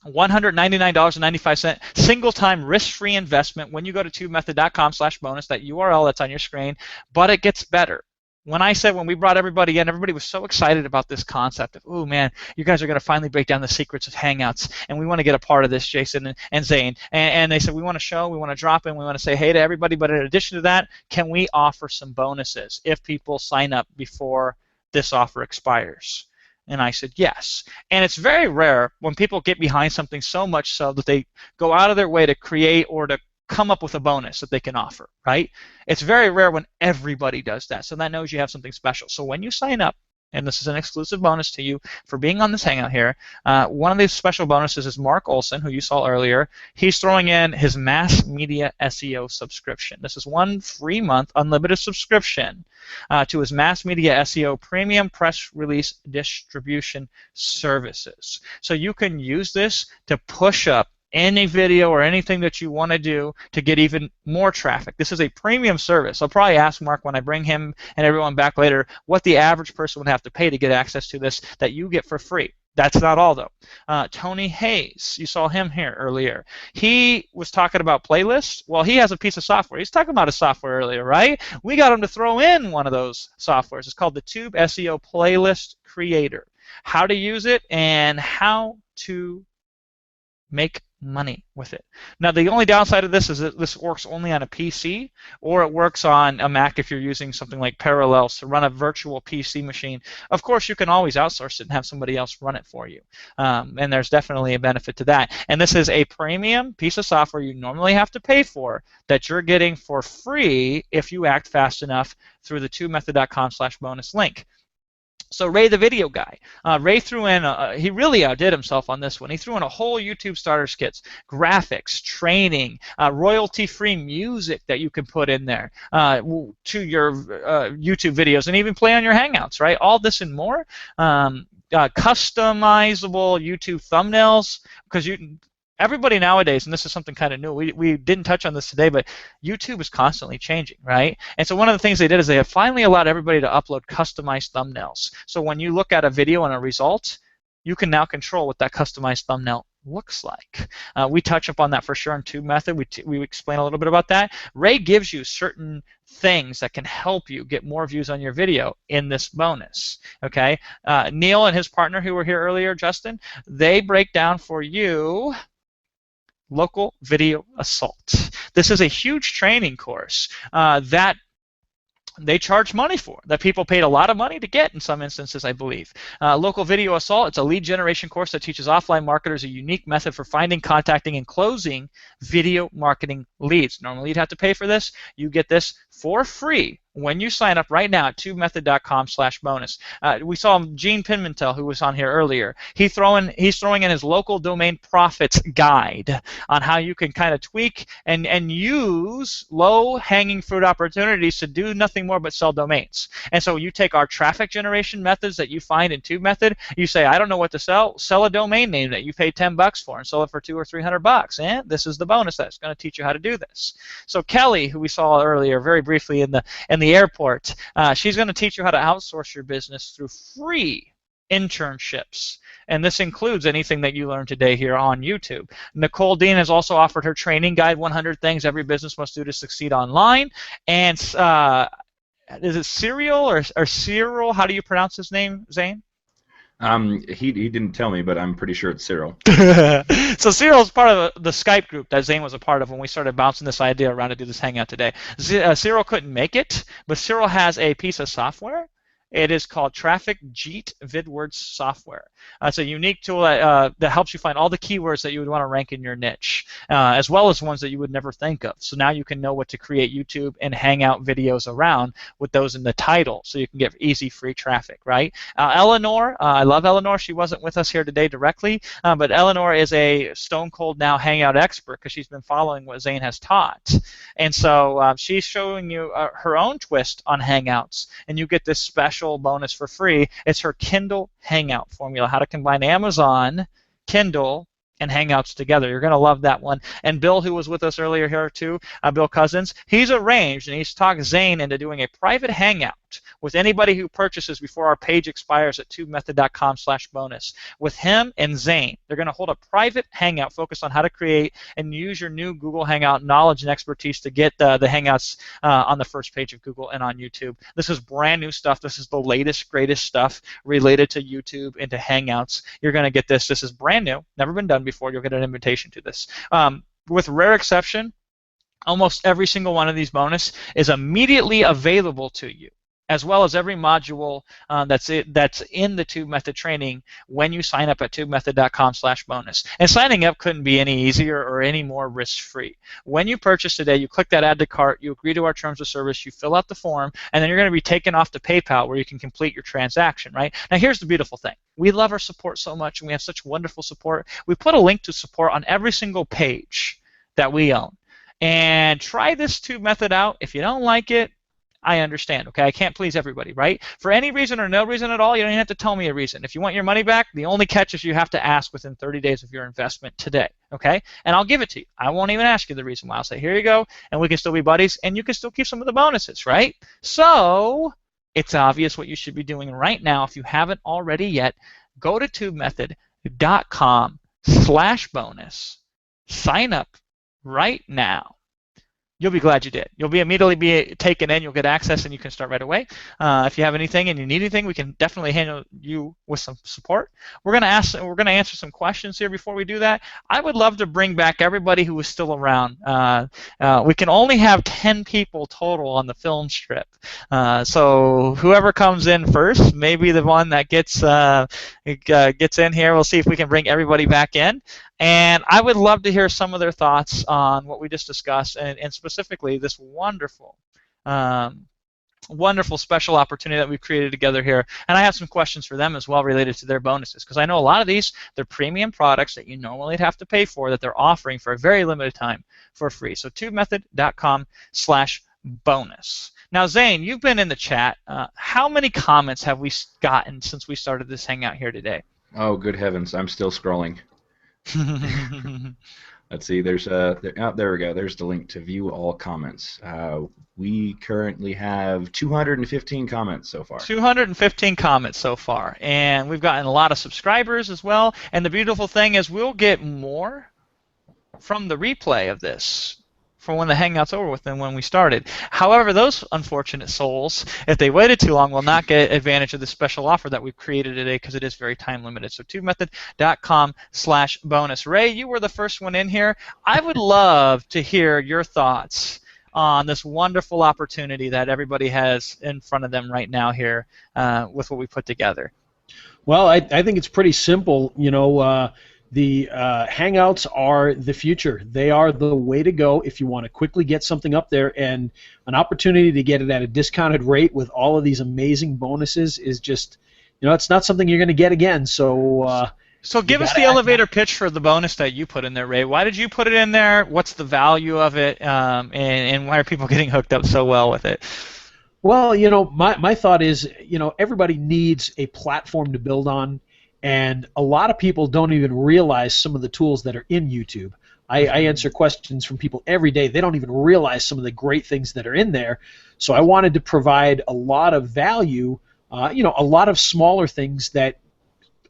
$199.95 single-time risk-free investment when you go to tubemethod.com/bonus, that URL that's on your screen, but it gets better. When we brought everybody in, everybody was so excited about this concept of, oh man, you guys are going to finally break down the secrets of Hangouts, and we want to get a part of this, Jason and Zane. And they said, we want to show, we want to drop in, we want to say hey to everybody, but in addition to that, can we offer some bonuses if people sign up before this offer expires? And I said yes. And it's very rare when people get behind something so much so that they go out of their way to create or to come up with a bonus that they can offer, right? It's very rare when everybody does that, so that knows you have something special. So when you sign up, and this is an exclusive bonus to you for being on this Hangout here, one of these special bonuses is Mark Olson, who you saw earlier. He's throwing in his Mass Media SEO subscription. This is 1 free month, unlimited subscription to his Mass Media SEO premium press release distribution services. So you can use this to push up any video or anything that you want to do to get even more traffic. This is a premium service. I'll probably ask Mark when I bring him and everyone back later what the average person would have to pay to get access to this that you get for free. That's not all, though. Tony Hayes, you saw him here earlier. He was talking about playlists. Well, he has a piece of software. He's talking about a software earlier, right? We got him to throw in one of those softwares. It's called the Tube SEO Playlist Creator. How to use it and how to make money with it. Now, the only downside of this is that this works only on a PC, or it works on a Mac if you're using something like Parallels to run a virtual PC machine. Of course, you can always outsource it and have somebody else run it for you, and there's definitely a benefit to that. And this is a premium piece of software you normally have to pay for that you're getting for free if you act fast enough through the tubemethod.com/bonus link. So Ray, the video guy, Ray threw in, he really outdid himself on this one. He threw in a whole YouTube starter kits, graphics, training, royalty-free music that you can put in there to your YouTube videos and even play on your Hangouts, right? All this and more. Customizable YouTube thumbnails, because everybody nowadays, and this is something kind of new, we didn't touch on this today, but YouTube is constantly changing, right? And so one of the things they did is they have finally allowed everybody to upload customized thumbnails. So when you look at a video and a result, you can now control what that customized thumbnail looks like. We touch upon that for sure in Tube Method. We explain a little bit about that. Ray gives you certain things that can help you get more views on your video in this bonus. Okay, Neil and his partner who were here earlier, Justin, they break down for you Local Video Assault. This is a huge training course that they charge money for, that people paid a lot of money to get in some instances, I believe. Local Video Assault, it's a lead generation course that teaches offline marketers a unique method for finding, contacting, and closing video marketing leads. Normally you'd have to pay for this. You get this for free when you sign up right now at tubemethod.com/bonus. We saw Gene Pimentel, who was on here earlier. He's throwing in his local domain profits guide on how you can kind of tweak and use low-hanging fruit opportunities to do nothing more but sell domains. And so you take our traffic generation methods that you find in TubeMethod. You say, I don't know what to sell. Sell a domain name that you paid $10 for and sell it for $200 or $300. And this is the bonus that's going to teach you how to do this. So Kelly, who we saw earlier very briefly in the airport, she's going to teach you how to outsource your business through free internships. And this includes anything that you learned today here on YouTube. Nicole Dean has also offered her training guide, 100 Things Every Business Must Do to Succeed Online. And is it Cyril or Cyril? How do you pronounce his name, Zane? He didn't tell me, but I'm pretty sure it's Cyril. So Cyril's part of the Skype group that Zane was a part of when we started bouncing this idea around to do this Hangout today. Cyril couldn't make it, but Cyril has a piece of software. It is called Traffic Jeet VidWords software. It's a unique tool that helps you find all the keywords that you would want to rank in your niche, as well as ones that you would never think of. So now you can know what to create YouTube and Hangout videos around with those in the title, so you can get easy free traffic, right? Eleanor, I love Eleanor. She wasn't with us here today directly, but Eleanor is a stone cold now Hangout expert because she's been following what Zane has taught. And so she's showing you her own twist on Hangouts, and you get this special bonus for free. It's her Kindle Hangout formula, how to combine Amazon, Kindle, and Hangouts together. You're going to love that one. And Bill, who was with us earlier here too, Bill Cousins, he's arranged and he's talked Zane into doing a private Hangout with anybody who purchases before our page expires at tubemethod.com/bonus. With him and Zane, they're going to hold a private Hangout focused on how to create and use your new Google Hangout knowledge and expertise to get the Hangouts on the first page of Google and on YouTube. This is brand new stuff. This is the latest, greatest stuff related to YouTube and to Hangouts. You're going to get this. This is brand new, never been done before. You'll get an invitation to this. With rare exception, almost every single one of these bonus is immediately available to you, as well as every module that's in the TubeMethod training when you sign up at tubemethod.com/bonus. And signing up couldn't be any easier or any more risk-free. When you purchase today, you click that add to cart, you agree to our terms of service, you fill out the form, and then you're going to be taken off to PayPal where you can complete your transaction, right? Now here's the beautiful thing. We love our support so much, and we have such wonderful support. We put a link to support on every single page that we own. And try this TubeMethod out. If you don't like it, I understand, okay? I can't please everybody, right? For any reason or no reason at all, you don't even have to tell me a reason. If you want your money back, the only catch is you have to ask within 30 days of your investment today, okay? And I'll give it to you. I won't even ask you the reason why. I'll say, here you go, and we can still be buddies, and you can still keep some of the bonuses, right? So it's obvious what you should be doing right now. If you haven't already yet, go to tubemethod.com/bonus. Sign up right now. You'll be glad you did. You'll be immediately be taken in. You'll get access, and you can start right away. If you have anything and you need anything, we can definitely handle you with some support. We're going to answer some questions here before we do that. I would love to bring back everybody who is still around. We can only have 10 people total on the film strip. So whoever comes in first, maybe the one that gets in here. We'll see if we can bring everybody back in. And I would love to hear some of their thoughts on what we just discussed, and specifically this wonderful special opportunity that we've created together here. And I have some questions for them as well related to their bonuses, because I know a lot of these, they're premium products that you normally have to pay for that they're offering for a very limited time for free. So tubemethod.com/bonus. Now, Zane, you've been in the chat. How many comments have we gotten since we started this Hangout here today? Oh, good heavens. I'm still scrolling. Let's see. There's there we go. There's the link to view all comments. We currently have 215 comments so far. 215 comments so far, and we've gotten a lot of subscribers as well. And the beautiful thing is, we'll get more from the replay of this from when the Hangout's over with than when we started. However, those unfortunate souls, if they waited too long, will not get advantage of the special offer that we've created today, because it is very time limited. So tubemethod.com/bonus. Ray, you were the first one in here. I would love to hear your thoughts on this wonderful opportunity that everybody has in front of them right now here with what we put together. Well, I think it's pretty simple. You know, the Hangouts are the future. They are the way to go if you want to quickly get something up there, and an opportunity to get it at a discounted rate with all of these amazing bonuses is just, it's not something you're going to get again. So give us the elevator pitch for the bonus that you put in there, Ray. Why did you put it in there? What's the value of it? And why are people getting hooked up so well with it? Well, my thought is, everybody needs a platform to build on. And a lot of people don't even realize some of the tools that are in YouTube. I answer questions from people every day. They don't even realize some of the great things that are in there. So I wanted to provide a lot of value, a lot of smaller things that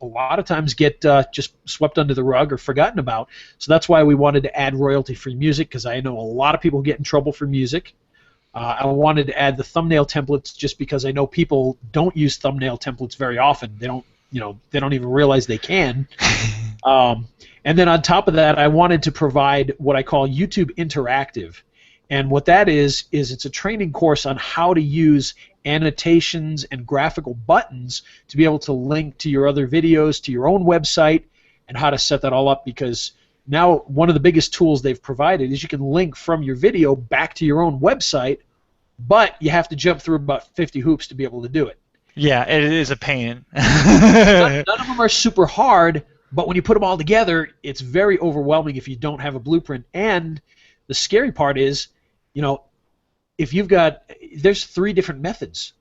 a lot of times get just swept under the rug or forgotten about. So that's why we wanted to add royalty-free music, because I know a lot of people get in trouble for music. I wanted to add the thumbnail templates just because I know people don't use thumbnail templates very often. They don't even realize they can. And then on top of that, I wanted to provide what I call YouTube Interactive. And what that is it's a training course on how to use annotations and graphical buttons to be able to link to your other videos, to your own website, and how to set that all up, because now one of the biggest tools they've provided is you can link from your video back to your own website, but you have to jump through about 50 hoops to be able to do it. Yeah, it is a pain. None of them are super hard, but when you put them all together, it's very overwhelming if you don't have a blueprint. And the scary part is, if there's 3 different methods,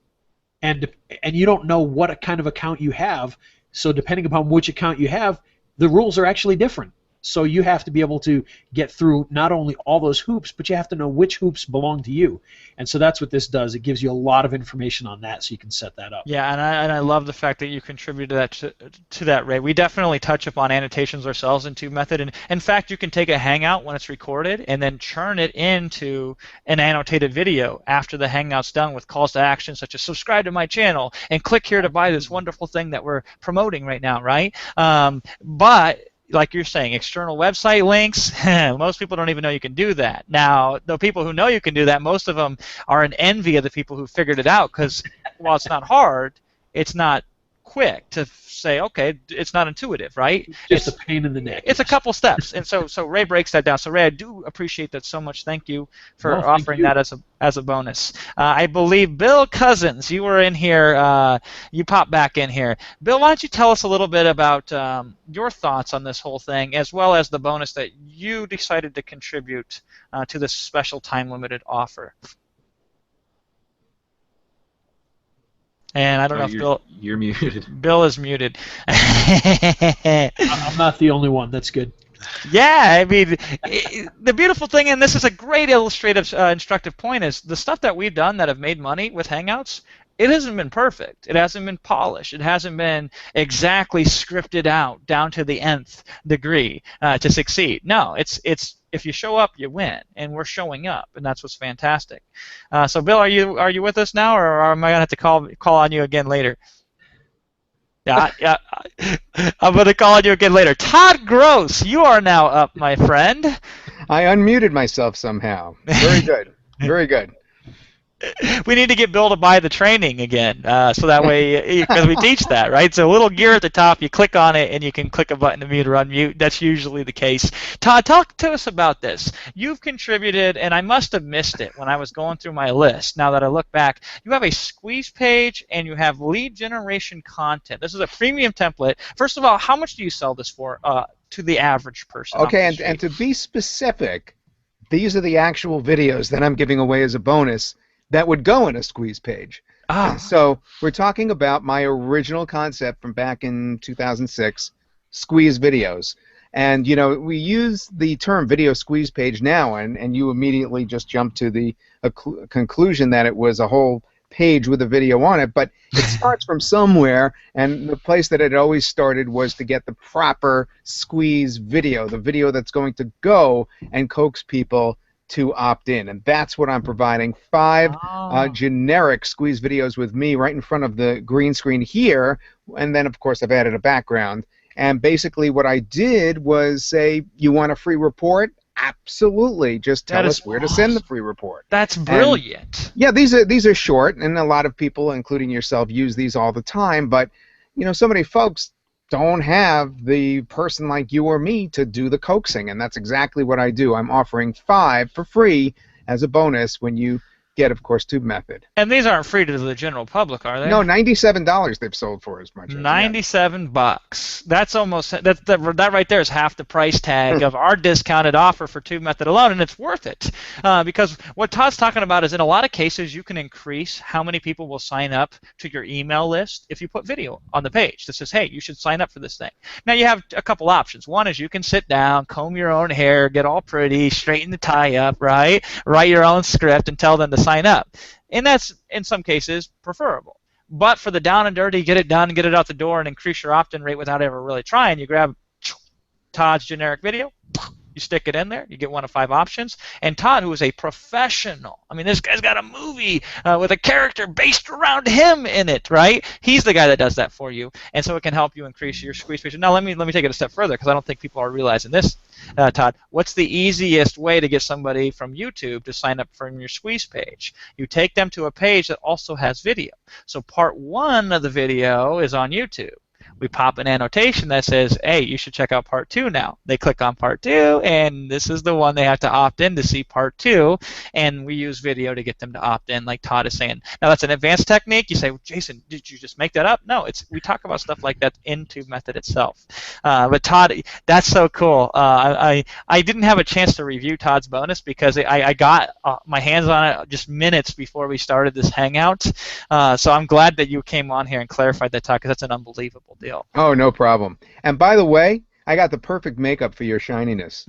and you don't know what kind of account you have, so depending upon which account you have, the rules are actually different. So you have to be able to get through not only all those hoops, but you have to know which hoops belong to you. And so that's what this does. It gives you a lot of information on that, so you can set that up. Yeah, and I love the fact that you contributed that to that, Ray. We definitely touch upon annotations ourselves in TubeMethod. And in fact, you can take a Hangout when it's recorded and then churn it into an annotated video after the Hangout's done, with calls to action such as subscribe to my channel and click here to buy this wonderful thing that we're promoting right now, right? But like you're saying, external website links, most people don't even know you can do that. Now, the people who know you can do that, most of them are in envy of the people who figured it out, because while it's not hard, it's not quick to say, okay, it's not intuitive, right? It's just a pain in the neck. It's a couple steps. And so Ray breaks that down. So Ray, I do appreciate that so much. Thank you for offering that as a bonus. I believe Bill Cousins, you were in here, you popped back in here. Bill, why don't you tell us a little bit about your thoughts on this whole thing, as well as the bonus that you decided to contribute to this special time-limited offer. And I don't know if Bill... You're muted. Bill is muted. I'm not the only one. That's good. Yeah, I mean, the beautiful thing, and this is a great illustrative, instructive point, is the stuff that we've done that have made money with Hangouts, it hasn't been perfect. It hasn't been polished. It hasn't been exactly scripted out down to the nth degree to succeed. No, it's if you show up, you win, and we're showing up, and that's what's fantastic. So, Bill, are you with us now, or am I gonna have to call on you again later? Yeah, I'm gonna call on you again later. Todd Gross, you are now up, my friend. I unmuted myself somehow. Very good. Very good. We need to get Bill to buy the training again, so that way, because we teach that, right? So a little gear at the top, you click on it, and you can click a button to mute or unmute. That's usually the case. Todd, talk to us about this. You've contributed, and I must have missed it when I was going through my list. Now that I look back, you have a squeeze page, and you have lead generation content. This is a premium template. First of all, how much do you sell this for to the average person? Okay, and to be specific, these are the actual videos that I'm giving away as a bonus that would go in a squeeze page. So we're talking about my original concept from back in 2006, squeeze videos. And, you know, we use the term video squeeze page now, and you immediately just jump to the conclusion that it was a whole page with a video on it, but it starts from somewhere, and the place that it always started was to get the proper squeeze video, the video that's going to go and coax people to opt in, and that's what I'm providing. 5 generic squeeze videos with me right in front of the green screen here, and then of course I've added a background. And basically what I did was say, you want a free report? Absolutely. Just tell us where to send the free report. That's brilliant. And, yeah, these are short, and a lot of people, including yourself, use these all the time, but you know, so many folks don't have the person like you or me to do the coaxing, and that's exactly what I do. I'm offering 5 for free as a bonus when you get, of course, Tube Method. And these aren't free to the general public, are they? No, $97 they've sold for as much as. $97. That's almost that right there is half the price tag of our discounted offer for Tube Method alone, and it's worth it because what Todd's talking about is in a lot of cases you can increase how many people will sign up to your email list if you put video on the page that says, hey, you should sign up for this thing. Now you have a couple options. One is you can sit down, comb your own hair, get all pretty, straighten the tie up, right? Write your own script and tell them to sign up. And that's, in some cases, preferable. But for the down and dirty, get it done, get it out the door, and increase your opt-in rate without ever really trying, you grab Todd's generic video, you stick it in there, you get one of 5 options, and Todd, who is a professional, I mean, this guy's got a movie with a character based around him in it, right? He's the guy that does that for you, and so it can help you increase your squeeze ratio. Now, let me take it a step further, because I don't think people are realizing this, Todd. What's the easiest way to get somebody from YouTube to sign up for your squeeze page? You take them to a page that also has video. So part 1 of the video is on YouTube. We pop an annotation that says, hey, you should check out part 2 now. They click on part 2, and this is the one they have to opt in to see part 2, and we use video to get them to opt in, like Todd is saying. Now, that's an advanced technique. You say, well, Jason, did you just make that up? No, we talk about stuff like that in Tube Method itself. But Todd, that's so cool. I didn't have a chance to review Todd's bonus because I got my hands on it just minutes before we started this Hangout. So I'm glad that you came on here and clarified that, Todd, because that's an unbelievable deal. Oh, no problem. And by the way, I got the perfect makeup for your shininess.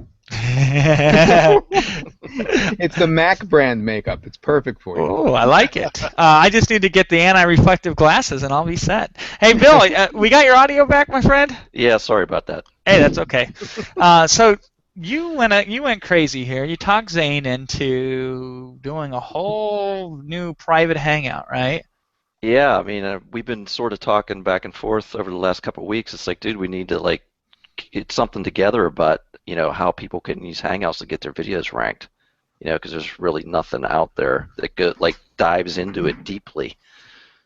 It's the MAC brand makeup. It's perfect for you. Oh, I like it. I just need to get the anti-reflective glasses and I'll be set. Hey, Bill, we got your audio back, my friend? Yeah, sorry about that. Hey, that's okay. So you went crazy here. You talked Zane into doing a whole new private hangout, right? Yeah, I mean, we've been sort of talking back and forth over the last couple of weeks. It's like, dude, we need to get something together about how people can use Hangouts to get their videos ranked. Because there's really nothing out there that dives into it deeply.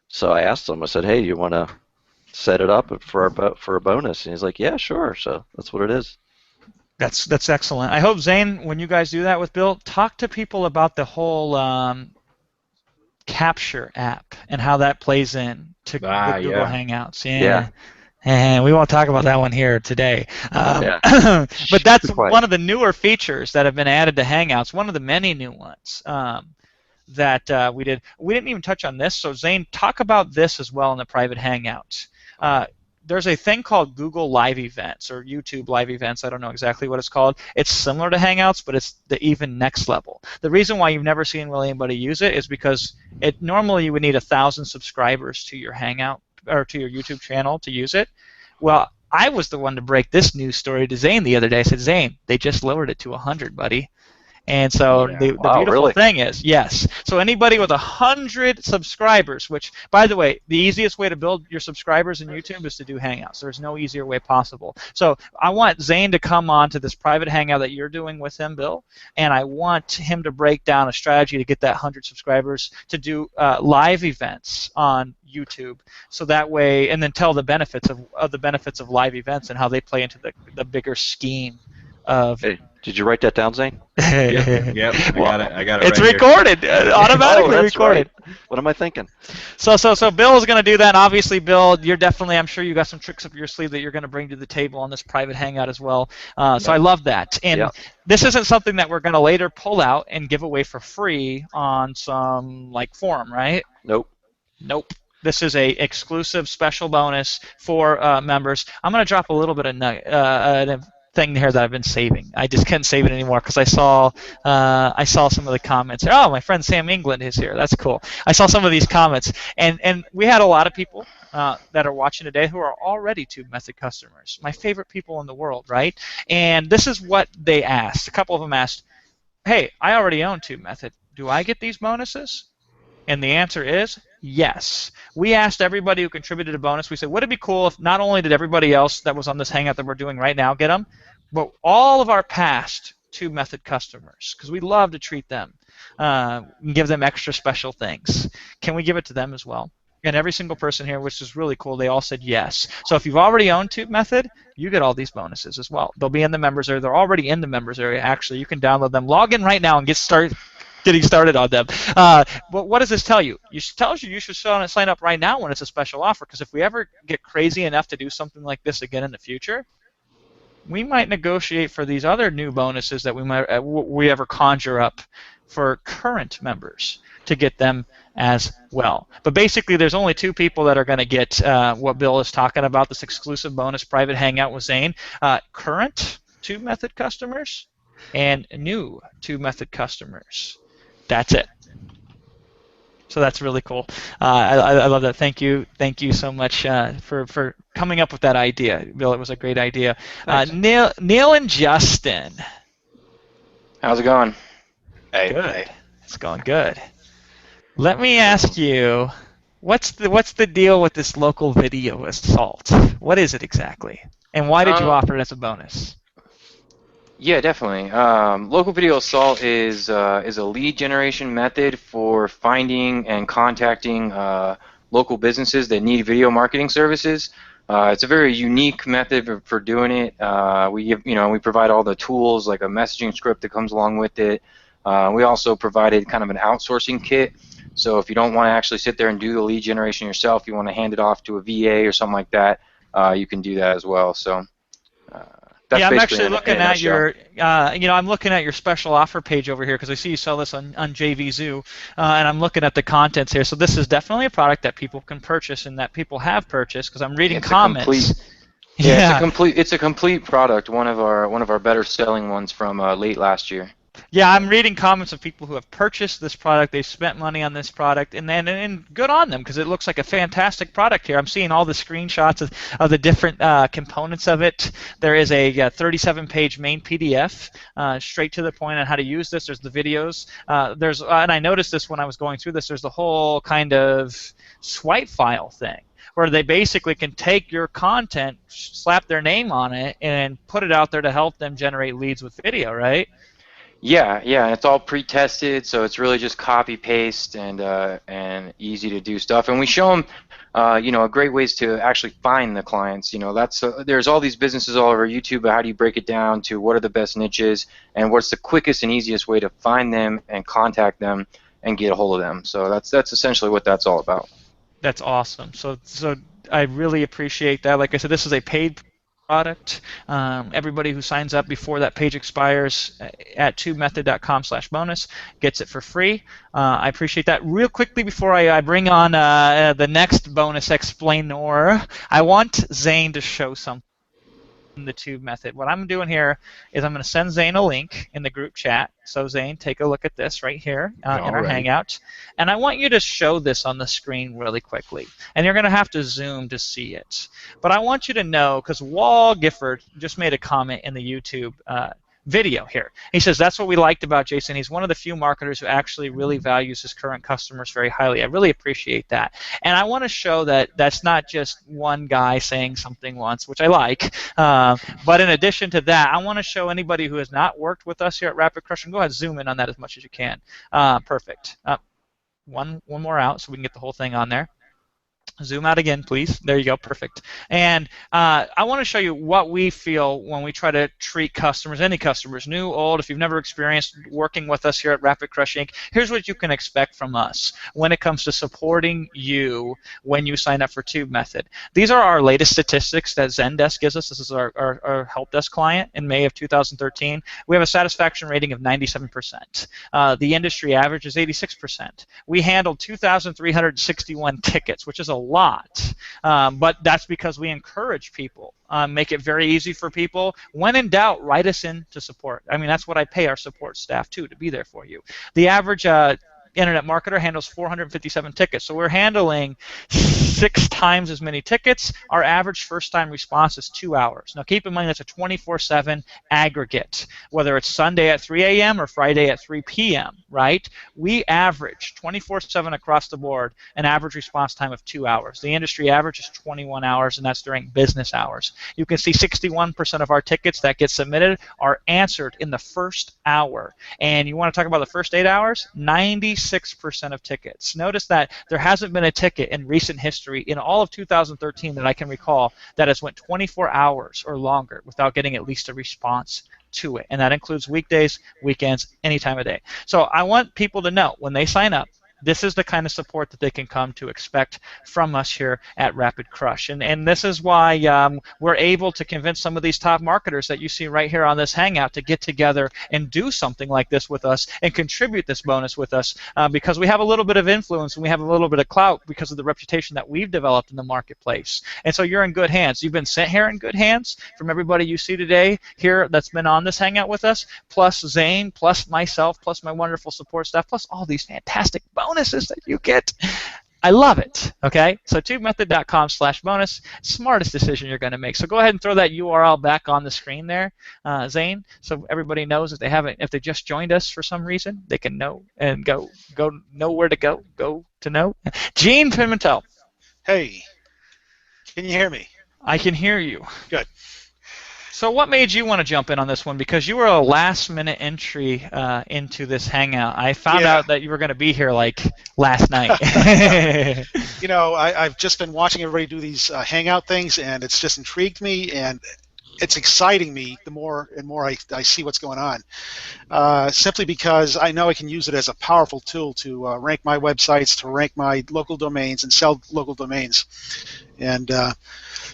So I asked him. I said, hey, you want to set it up for a bonus? And he's like, yeah, sure. So that's what it is. That's excellent. I hope, Zane, when you guys do that with Bill, talk to people about the whole Capture app and how that plays in to the Google Hangouts. Yeah. And we won't talk about that one here today. But that's one of the newer features that have been added to Hangouts, one of the many new ones that we did. We didn't even touch on this, so Zane, talk about this as well in the private Hangouts. There's a thing called Google Live Events or YouTube Live Events. I don't know exactly what it's called. It's similar to Hangouts, but it's the even next level. The reason why you've never seen really anybody use it is because normally you would need 1,000 subscribers to your Hangout or to your YouTube channel to use it. Well, I was the one to break this news story to Zane the other day. I said, Zane, they just lowered it to 100, buddy. And so the beautiful thing is, yes. So anybody with 100 subscribers, which, by the way, the easiest way to build your subscribers in YouTube is to do Hangouts. There's no easier way possible. So I want Zane to come on to this private Hangout that you're doing with him, Bill, and I want him to break down a strategy to get that 100 subscribers to do live events on YouTube. So that way, and then tell the benefits of live events and how they play into the bigger scheme of. Hey. Did you write that down, Zane? Yep. I got it. It's right recorded, automatically recorded. Right. What am I thinking? So Bill is going to do that. And obviously, Bill, you're definitely, I'm sure you got some tricks up your sleeve that you're going to bring to the table on this private Hangout as well. So I love that. And this isn't something that we're going to later pull out and give away for free on some forum, right? Nope. This is a exclusive special bonus for members. I'm going to drop a little bit of thing here that I've been saving. I just can't save it anymore because I saw some of the comments. Oh, my friend Sam England is here. That's cool. I saw some of these comments, and we had a lot of people that are watching today who are already Tube Method customers. My favorite people in the world, right? And this is what they asked. A couple of them asked, "Hey, I already own Tube Method. Do I get these bonuses?" And the answer is yes. We asked everybody who contributed a bonus. We said, would it be cool if not only did everybody else that was on this Hangout that we're doing right now get them, but all of our past Tube Method customers, because we love to treat them and give them extra special things. Can we give it to them as well? And every single person here, which is really cool, they all said yes. So if you've already owned Tube Method, you get all these bonuses as well. They'll be in the members area. They're already in the members area, actually. You can download them. Log in right now and getting started on them. But what does this tell you? It tells you should sign up right now when it's a special offer, because if we ever get crazy enough to do something like this again in the future, we might negotiate for these other new bonuses that we ever conjure up for current members to get them as well. But basically, there's only two people that are going to get what Bill is talking about, this exclusive bonus private hangout with Zane. Current Tube Method customers and new Tube Method customers. That's it. So that's really cool. I love that. Thank you so much for coming up with that idea, Bill. It was a great idea. Neil and Justin. How's it going? Hey. Good. Hey. It's going good. Let me ask you, what's the deal with this local video assault? What is it exactly, and why did you offer it as a bonus? Yeah, definitely. Local video assault is a lead generation method for finding and contacting local businesses that need video marketing services. It's a very unique method for doing it. We provide all the tools, like a messaging script that comes along with it. We also provided kind of an outsourcing kit. So if you don't want to actually sit there and do the lead generation yourself, you want to hand it off to a VA or something like that, you can do that as well. So. That's I'm actually looking at your, I'm looking at your special offer page over here, because I see you sell this on JVZoo, and I'm looking at the contents here. So this is definitely a product that people can purchase and that people have purchased, because I'm reading comments. It's a complete product. One of our better selling ones from late last year. Yeah, I'm reading comments of people who have purchased this product. They've spent money on this product, and good on them, because it looks like a fantastic product here. I'm seeing all the screenshots of the different components of it. There is a 37-page main PDF, straight to the point on how to use this. There's the videos. And I noticed this when I was going through this. There's the whole kind of swipe file thing, where they basically can take your content, slap their name on it, and put it out there to help them generate leads with video, right? Yeah, and it's all pre-tested, so it's really just copy-paste and easy to do stuff. And we show them, great ways to actually find the clients. There's all these businesses all over YouTube, but how do you break it down to what are the best niches and what's the quickest and easiest way to find them and contact them and get a hold of them. So that's essentially what that's all about. That's awesome. So I really appreciate that. Like I said, this is a paid product. Everybody who signs up before that page expires at tubemethod.com/bonus gets it for free. I appreciate that. Real quickly before I bring on the next bonus explainer, I want Zane to show something in the Tube Method. What I'm doing here is I'm going to send Zane a link in the group chat. So Zane, take a look at this right here in our Hangout. And I want you to show this on the screen really quickly. And you're going to have to zoom to see it. But I want you to know, because Wall Gifford just made a comment in the YouTube video here. He says, that's what we liked about Jason. He's one of the few marketers who actually really values his current customers very highly. I really appreciate that. And I want to show that that's not just one guy saying something once, which I like. But in addition to that, I want to show anybody who has not worked with us here at Rapid Crushing. Go ahead, zoom in on that as much as you can. Perfect. One more out so we can get the whole thing on there. Zoom out again, please. There you go. Perfect. And I want to show you what we feel when we try to treat customers, any customers, new, old. If you've never experienced working with us here at Rapid Crush Inc., here's what you can expect from us when it comes to supporting you when you sign up for Tube Method. These are our latest statistics that Zendesk gives us. This is our help desk client in May of 2013. We have a satisfaction rating of 97%. The industry average is 86%. We handled 2,361 tickets, which is a lot, but that's because we encourage people, make it very easy for people. When in doubt, write us in to support. I mean, that's what I pay our support staff to be there for you. The average internet marketer handles 457 tickets, so we're handling 6 times as many tickets. Our average first-time response is 2 hours. Now, keep in mind that's a 24/7 aggregate, whether it's Sunday at 3 a.m. or Friday at 3 p.m., right? We average 24/7 across the board an average response time of 2 hours. The industry average is 21 hours, and that's during business hours. You can see 61% of our tickets that get submitted are answered in the first hour. And you want to talk about the first 8 hours? 96% 96% of tickets. Notice that there hasn't been a ticket in recent history in all of 2013 that I can recall that has went 24 hours or longer without getting at least a response to it. And that includes weekdays, weekends, any time of day. So I want people to know when they sign up, this is the kind of support that they can come to expect from us here at Rapid Crush. And this is why we're able to convince some of these top marketers that you see right here on this Hangout to get together and do something like this with us and contribute this bonus with us because we have a little bit of influence and we have a little bit of clout because of the reputation that we've developed in the marketplace. And so you're in good hands. You've been sent here in good hands from everybody you see today here that's been on this Hangout with us, plus Zane, plus myself, plus my wonderful support staff, plus all these fantastic bonuses that you get. I love it. Okay, so tubemethod.com/bonus, smartest decision you're going to make. So go ahead and throw that URL back on the screen there, Zane, so everybody knows if they just joined us for some reason, they can know and go know where to go to know. Gene Pimentel. Hey, can you hear me? I can hear you. Good. So what made you want to jump in on this one? Because you were a last-minute entry into this Hangout. I found out that you were going to be here like last night. You know, I've just been watching everybody do these Hangout things, and it's just intrigued me, and it's exciting me the more and more I see what's going on. Simply because I know I can use it as a powerful tool to rank my websites, to rank my local domains, and sell local domains. And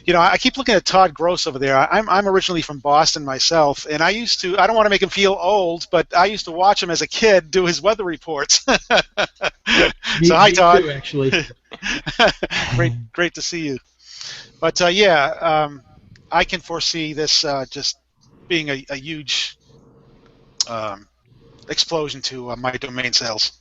you know, I keep looking at Todd Gross over there. I'm originally from Boston myself, and I don't want to make him feel old, but I used to watch him as a kid do his weather reports. So hi, Todd. Me too, actually. Great to see you. But yeah, I can foresee this just being a huge explosion to my domain sales.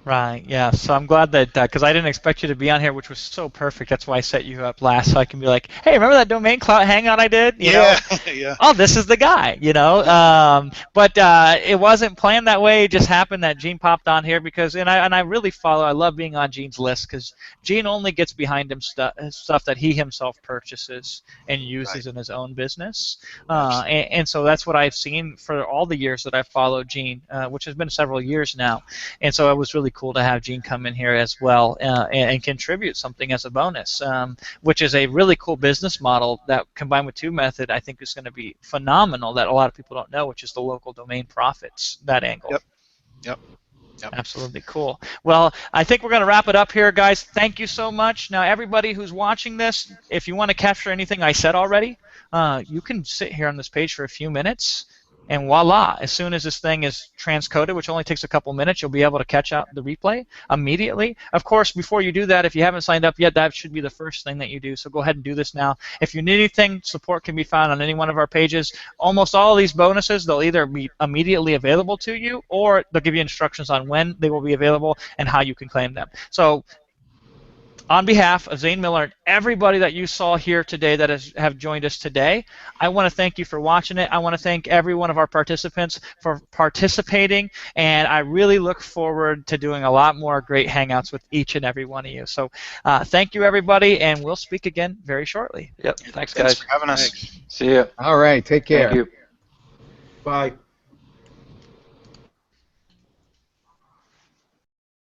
Right, yeah. So I'm glad that, because I didn't expect you to be on here, which was so perfect. That's why I set you up last, so I can be like, hey, remember that domain cloud hangout I did? You know? Yeah. Oh, this is the guy, you know. But it wasn't planned that way. It just happened that Gene popped on here because, and I really I love being on Gene's list because Gene only gets behind him stuff that he himself purchases and uses in his own business. And so that's what I've seen for all the years that I've followed Gene, which has been several years now. And so it was really cool to have Gene come in here as well and contribute something as a bonus, which is a really cool business model that combined with TubeMethod I think is going to be phenomenal that a lot of people don't know, which is the local domain profits, that angle. Yep. Absolutely cool. Well, I think we're going to wrap it up here, guys. Thank you so much. Now, everybody who's watching this, if you want to capture anything I said already, you can sit here on this page for a few minutes. And voila, as soon as this thing is transcoded, which only takes a couple minutes, you'll be able to catch out the replay immediately. Of course, before you do that, if you haven't signed up yet, that should be the first thing that you do. So go ahead and do this now. If you need anything, support can be found on any one of our pages. Almost all of these bonuses, they'll either be immediately available to you or they'll give you instructions on when they will be available and how you can claim them. So on behalf of Zane Miller and everybody that you saw here today that have joined us today, I want to thank you for watching it. I want to thank every one of our participants for participating, and I really look forward to doing a lot more great Hangouts with each and every one of you. So thank you, everybody, and we'll speak again very shortly. Yep. Thanks, guys. Thanks for having us. See ya. All right, take care. Thank you. Bye.